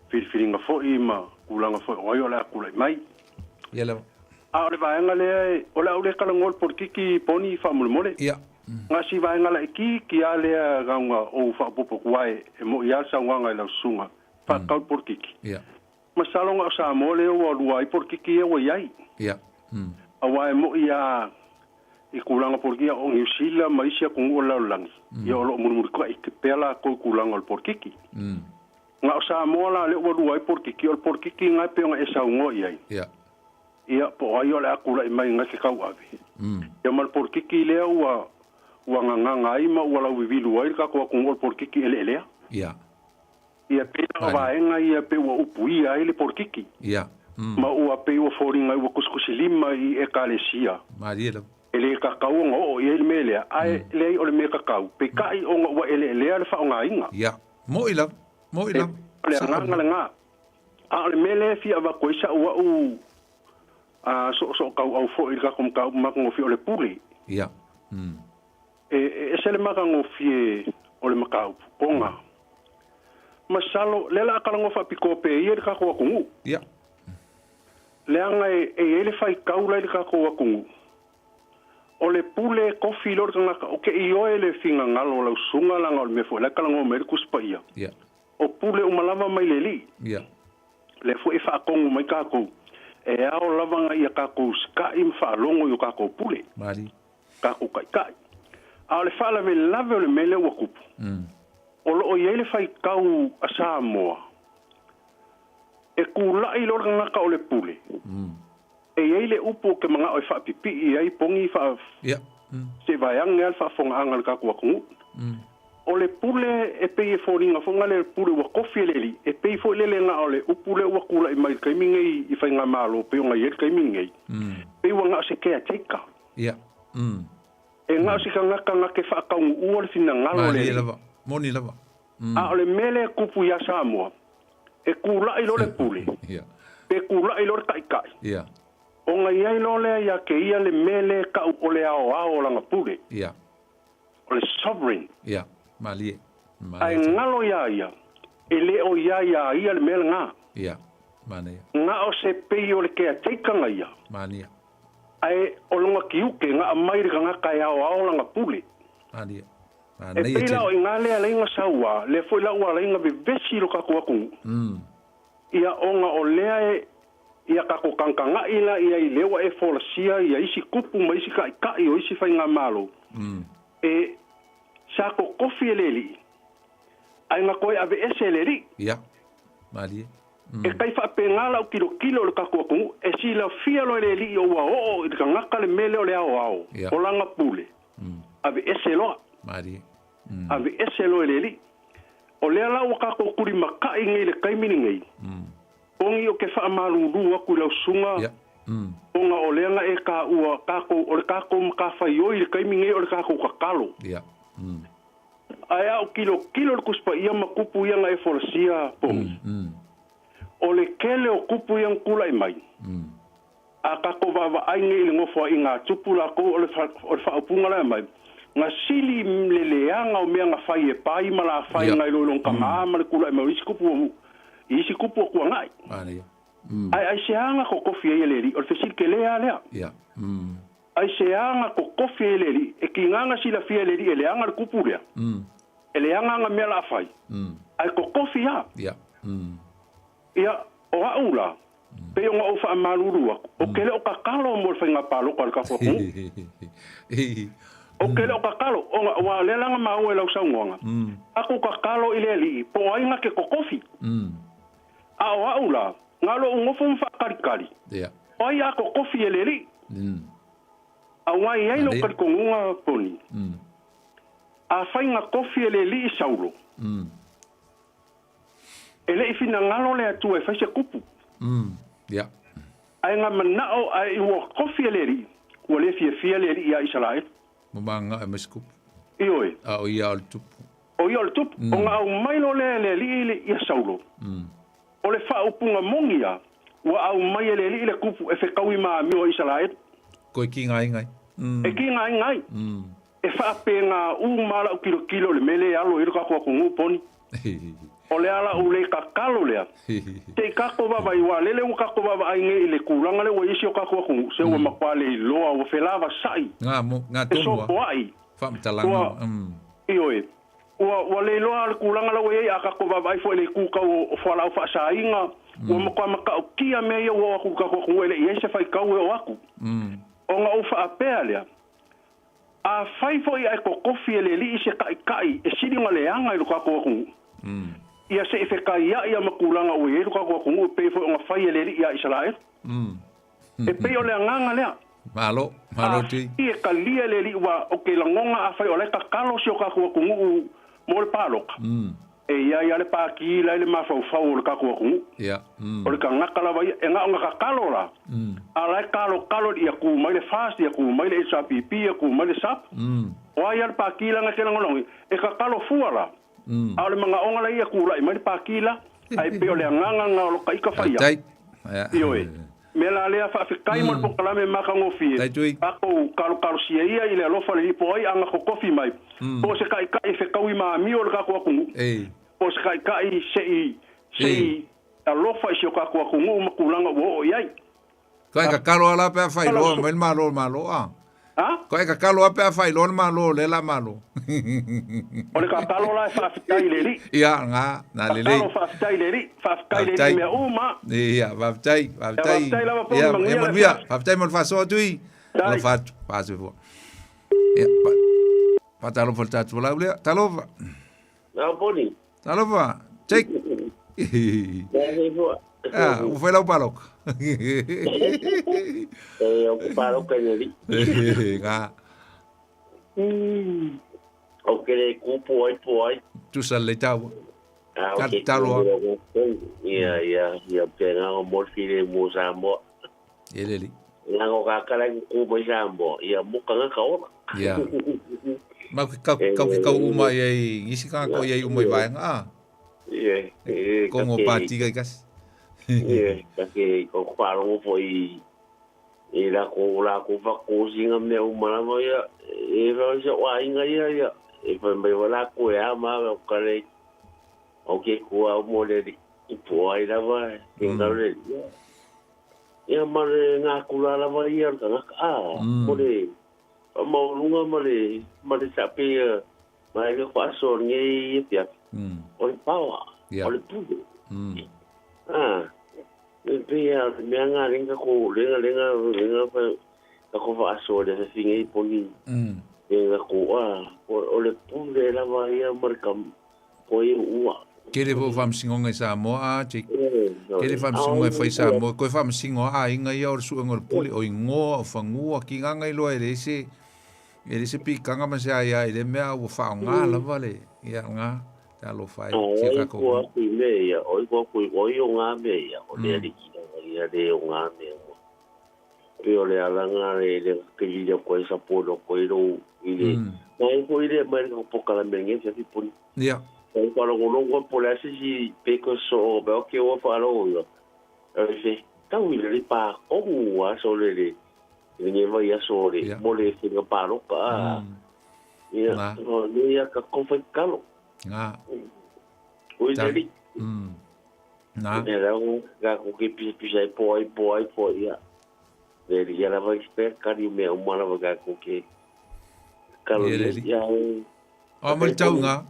whiriwhiringa fo i ma kulanga fo oi o lea kulai mai. Ia lewa. A o le vaenga lea o lea ule kalangol por kiki poni i whamule mole. Ia. Ngā si vaenga la ki a lea gaunga o whapopo kuai e mo i alsa wanga i lau sunga. Whakau por kiki. Ia. Masalonga o sa mole o alua i por kiki e o iai. Ia. Awa e mo i a i kulanga por kiki o ngiusila maisia kungu o lau langi. Ia o lo murumuri kua i kepela ko kulanga o por kiki. Nga o sa mola le o alua i por kiki o por kiki ngai peonga e sa ungo iai. Ia. Ia po ai o le akula i mai ngai ke kau ave. Ia mal por kiki lea ua nganga ai ma ua lau vivilu ai ka ko ngol porkiki ele. Ia. Ia pena vaenga ia pe ua upui ai le porkiki. Ia. Ma ua pe ua foringa ua kuskusi lima i ekalesia. Maria. Ele kakau o ia mele ai le o le me kakau. Pe kai o ua ele le fa nga inga. Ia. Mo ila. Le nga. A le mele fi ava ko isa ua u so kau au fo i ka kom kau ma ko fi o le puli. Ia. Se le maka ngofie o le makau onga masalo le la kala ngofa pikope ia ka ko kungu ia le anga ele fai kaula le ka ko kungu o le pule kofi lor nga o ke io ele finga ngalo la sunga la ngol me fo la kala ngo merkus pa ia o pule o malava mai leli ia le fo e fa kongu mai ka ko e ao lava nga ia ka ko ska im fa longo yo ka ko pule mari ka ko kai a le fala ve lave o le mele ua kupu. O lo o iele fai kau a Samoa. E kulai lor ngaka o le pule. E iele upo ke mga o fa pipi i ai pongi fa se vayang ngal fa fonga angal ka kua kungu. O le pule e pe e foringa fonga le pule ua kofi leli. E pe i fo lele nga o le upule ua kula i mai kaimingei i fai ngā malo pe o nga iele kaimingei. Pe ua nga se kea teika. Ia. E ngā si ka ngake whakaungu ua le fina ngalo le. Moni lava. A o le mele kupu ia Samoa. E kula i lo le pule. Pe kula i lo le kaikai. O nga iai lo le ia ke ia le mele ka o le ao langa pule. O le sovereign. Malie. Ai ngalo ia. E le o ia le mele ngā. Mania. Ngā o se pei o le kea teikanga ia. Mania. Ai o longa kiuke ngā mairi ka ngaka e ao langa pule. Mania. E pila o inga lea leinga saua, le foi la ua leinga vivesi lo kako wakungu. Ia onga o lea ia kako kankanga ila ia i lewa e folasia, ia isi kupu ma isi kai o isi fai ngā malo. E sako kofi e leli, ai ngā koe ave ese leli. Ia, malie. E kai wha pengala o kilo le kako wakungu, e si la fia lo leli o wa o, i ka ngaka le mele o le ao, o langa pule. Ave ese loa. Marie. Ave ese lo leli. O le ala o kako kuri makai ngai le kaimini ngai. Ongi o ke wha maruru aku lau sunga. Onga o leanga e ka ua kako, o le kako makawhai oi le kaimini ngai o le kako kakalo. Aya o kilo le kuspa ia makupu ia ngai folasia pongi. O le kele o kupu ia kula i mai. A kako wawa ai ngai le ngofo i ngā tupu la ko o le whaupunga la mai. Nga sili leleanga o mea nga whai e pai ma la whai ngai loilong ka maa ma le kula e mau isi kupu o kua ngai. Ai se hanga ko kofi e leri, o le fesili ke lea lea. Ai se hanga ko kofi e leri, e ki nganga sila fia leri e leanga le kupu lea. E leanga nga mea la whai. Ai ko kofi ha. Ia o aula, pe o nga o wha maruru aku. O kele o kakalo mo le whai ngā palo kwa le kakua kungu. O kele o kakalo, o wa lelanga mau e lau saungonga. Ako kakalo i leli, po ainga ke kokofi. A o aula, ngalo ungofo mwhakarikari. O ai ako kofi e leli. A wai ai lo karikongunga poni. A whainga kofi e leli i saulo. E le i fina ngalo le atu e whaise kupu. Ai ngā manao ai ua kofi e leli, ua le fia leli ia isalae. Manga e meskup. Ioi. O ia o tupu. O ia o tupu. O ngā au mailo le li ia saulo. O le wha upunga mongia, ua au mai le li le kupu e whekau i maa mio isalae. Koe ki ngai. E ki ngai. E wha pe ngā mala o kilo le mele alo i ruka kua kungu poni. O le ala u le kakalo lea. Te kako baba i wa lele u kako baba ai nge i le kuranga le wa isi o kako kungu. Se ua makwale i loa ua whelava sai. Ngā tonua. E so poai. Whamtalanga. Ioi. Ua le loa le kuranga le wa i a kako baba ai fo le kuka o whala o wha inga. Ua makwa maka o kia mea ia ua aku kako kungu ele i eise whai kau e o aku. O ngā uwha a pēr lea. A whai fo i ai ko kofi e le li i se kai. E siri ngā le anga i lo kako kungu. Ia se efeka ia makulanga o e ruka ko kungu pe fo nga fai le ia Israel. E pe o le nganga lea. Malo ti. Ia kalia le li wa o ke langonga a fai o le kakalo si o kakua kungu mo le paloka. E ia le paki la le mafau le kakua kungu. Ia. O le kangaka la vai e nga o nga kakalo la. A lai kalo ia ku mai le fast ia ku mai le SPP ia ku mai le sap. O ia le paki la nga ke langolongi. E kakalo fua la. A le mga onga la ia ku la mai le paki la. Ai pe o le nganga nga o ka ika fai. Io e. Me la lea fa fikai mo po kala me maka ngofie. Ako kalo sia ia ile alofa le po ai anga ko kofi mai. O se kai fe kawi ma mi o ka ko kungu. O se kai sei alofa si o ka ko kungu ma kulanga wo iai. Ko ka kalo ala pe fai lo me malo a. Ha? Ko ka kalo pe fai lo malo le la malo. O le ka kalo la fa fikai le li. Ia nga na le le. Kalo fa fikai le li, fa fikai le li me uma. Ia va tai. Ia mo via, va tai mo fa so tui. Lo fa se vo. Ia pa talo for tatu la ule. Talo. Na boni. Talo va. Check. Ah, o foi lá o palok. O palok é ali. Nga. O que le cupo ai. Tu sale tau. Ok. Ia pega o morfine mo Samoa. Ele. Nga o kakala cupo Samoa. Ia muka nga kaola. Ia. Ma kau uma ai isi ka ko ai uma vai nga. Ia. Como patiga ikas. Ia, porque o falo foi era com a cozinha meu mano ia era já o ainda ia e foi meio lá com a mas o cara o que com a mulher e foi lá vai então ele ia mas na cula lá vai ia mulher mau lunga mas sabe mas eu faço nem ia olha pau olha tudo Pia menga lenga ko lenga pa ko fa so de singi poni lenga ko o le pule la va ia markam ko i ua Kele vo fam singonga Samoa che kele fam singonga foi Samoa ko fam singoa inga ia or su ngor pule o ingo o fangu ki nganga i lo ele se pikanga ma se ia ele mea o fa nga la vale ia nga ta lo fai se ka ko me ia o nga me ia o le ia de nga me pero le alanga le que ia ko esa polo ko ro ile mai ko ile mai ko poka la mengi se tipo ia ko ko lo po la si peko so be o que o fa lo yo se ta ile pa o wa so le ni va ia so le mo le se ga pa lo ka ia no ia ka ko fa kalo nga oi dali na era ga ko ke pi ai poi ia dele ia la vai esper cari me uma la ga ko ke kalo ia o mal tau nga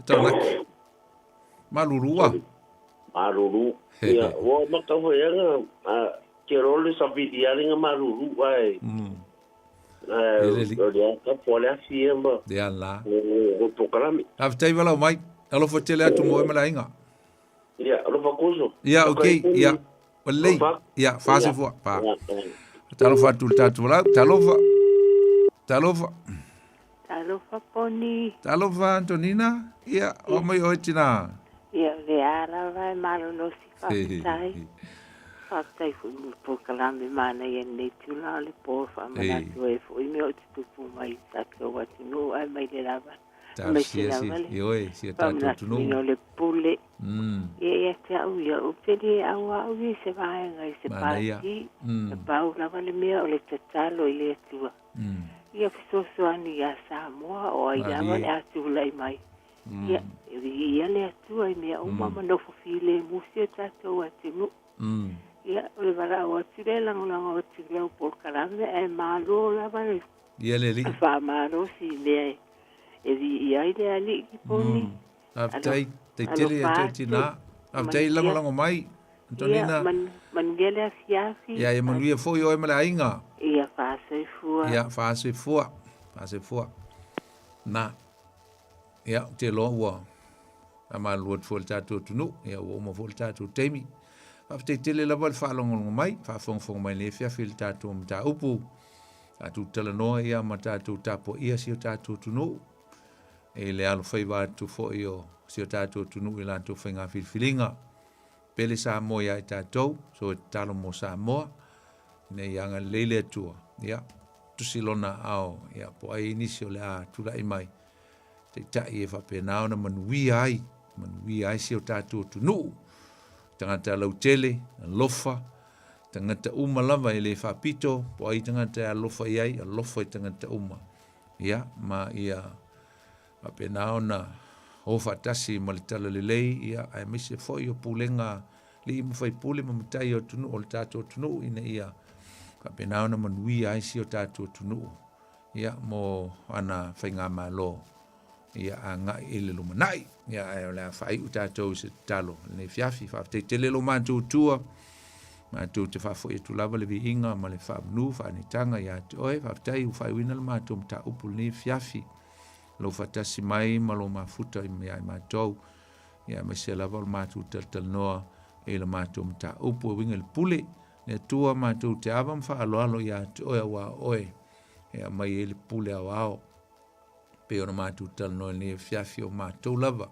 tau na malurua ia o ma ka ho ia ke role sa vidia nga maluru ai ka pole asiemba de alla o pokalami aftai wala mai alo fotele atu mo mala inga ia alo fakuso ia okay ia wallei ia fase fu pa talo fa tul tatu la talo fa poni talo fa Antonina ia o mai oitina ia le ara vai malo no si fa Fatai fu po kalame mana ye ne tula le po fa mana tu e fu me o tu fu mai sa ke wa tu no ai mai le lava me si yo si ta tu no le pule ye te au ya o pedi au se vai ngai se pa ti pa u lava le me o le tatalo ile tu ia so ani ya Samoa o ai lava le tu lai mai ia le tu ai me o mama no fu file musia tato wa tu ia le vara o tire la o tire o por calame e malo la vale ia le li fa malo si le e di ia ile ali poni aftai te tele e tina aftai la mai Antonina man gele asiasi ia e manuia foi o e mala inga ia fa se fua na ia te lo wa ama luot fol tatu tunu ia o mo fol tatu temi Whafteitele lava le whaalongongo mai, whaafongfongo mai le fiafi le tātou mta upu. Tātou talanoa ia ma tātou tapo ia si o tātou tunu. E le alo whaiva atu fo i o si o tātou tunu i lātou whainga whilwhilinga. Pele Samoa ia i tātou, so e talo mo Samoa. Nei anga leile atua, ia. Tusilona ao, ia, po ai inisi o le a tula i mai. Te tai e whapenao na manui ai si o tātou tunu. Tangata lautele, lofa, tangata uma lava i le whapito, po ai tangata lofa i ai, lofa i tangata uma. Ia, ma ia, whapenao na hofa tasi ma le tala le lei, ia, ai mise foi o pulenga, li imu fai pule ma mutai o tunu, o le tātou tunu, ina ia, whapenao na manui ai si o tātou tunu. Ia, mo ana whainga malo. Ia a ngai ele lo manai ia e le fai u tātou se talo le fiafi fa te tele lo mātou tua mātou te fa foi tu lava le viinga ma le fa mnu fa ni tanga ia te oi fa tai u fai wina le mātou mta upu le fiafi lo fa tasi mai ma lo mafuta i mai mātou ia me se lava le mātou tal noa e le mātou mta upu winga le pule le tua mātou te ava mfa alo ia te oi wa oi ia mai e le pule ao pe ona mātou tal no le fiafi o mātou lava.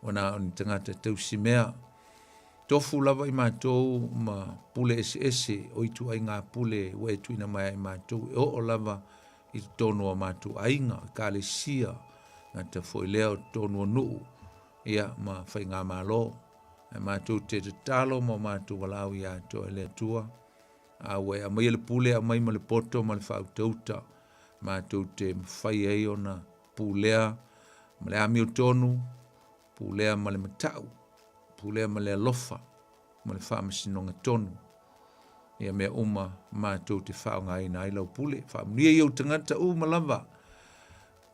Ona o ni tangata tau simea. Tofu lava i mātou ma pule ese o itu ai ngā pule ua e tuina mai i mātou. E o lava i tono a mātou ainga, ka le sia, ngā ta foi leo tono nuu. Ia ma whai ngā mālo. E mātou te talo ma mātou walau i ato e le tua. A ue a mai le pule a mai ma le poto ma le whautauta. Mātou te whai ei ona pulea, ma le ami o tonu, pulea ma le matau, pulea ma le alofa, ma le whaamasinonga tonu. Ia mea uma mātou te whaonga ina ai lau pule, whaamnia i au tangata ma lava.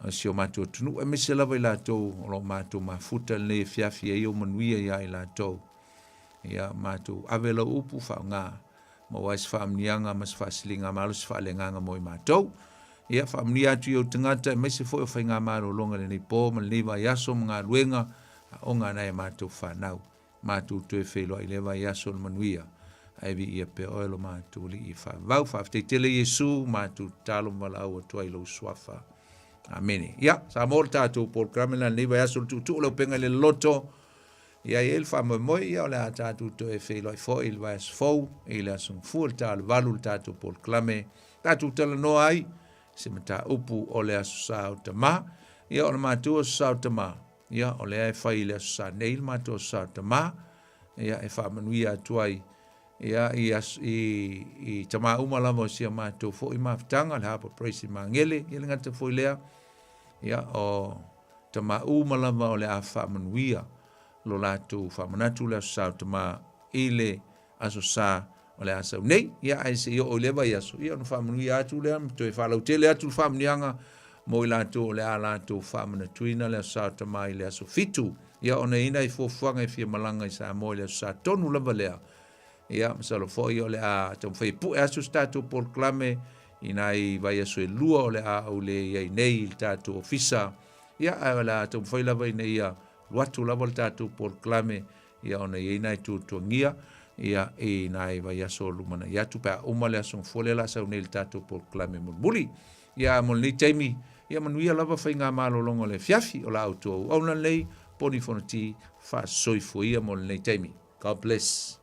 Si o mātou tunu, e mese lava i lātou, o lo mātou mafuta le fiafi e o manuia ia i lātou. Ia mātou ave lau upu whaonga, ma wais whaamnianga, mas whaasilinga, ma alus whaalenganga mo i mātou. Ia whaamni atu i o tangata, me se foi o whainga māro longa le nei pō, ma le nei vai aso mga luenga, o ngā nei mātou whanau. Mātou tue whelo i le vai aso le manuia. Aivi ia pe oelo mātou li i whavau, whafteitele Jesu, mātou talo malau atua i lau swafa. Amene. Ia, sa mor tātou por kramela le nei vai aso le tutu, le Upega ile Loloto. Ia i el whamamoi, ia o le a tātou tue whelo i fo, il vai aso fau, i le aso ngfu, le tālu valu, le tātou por klame. Tātou tala noa ai, se mata upu o le aso sa o tama, ia o le mātua sa o tama, ia o le ai whai le aso sa neil mātua sa o tama, ia e whamanuia atuai, ia i tama umalama o sia mātua fo i mawhtanga, le hapa preisi mangele, ia le ngata fo i lea, ia o tama umalama o le a whamanuia, lo lātu whamanatu le aso sa o tama, i le aso sa o le asau nei, ia aise i o lewa i aso, ia no whamanui atu lea, to e whalau tele atu whamanianga, mo i lātou o le a lātou whamana tuina le aso sa tamai le aso fitu, ia o ina i fōwhanga i fia malanga i Samoa le aso sa tonu lava lea, ia masalo fo i o le a tau whai pu e aso stato por klame, ina i vai aso e lua o le a au le iai nei il tātou ofisa, ia a le a tau whai lava ina ia luatu lava le tātou por klame, ia o ina i tūtuangia, ia e nai vai aso lumana ia tu pa uma le aso fole la sa unel tato por klame mulmuli ia mon le taimi ia manuia lava fainga malo longo le fiafi o la auto ona lei poni fonati fa soifo ia mon le taimi. God bless.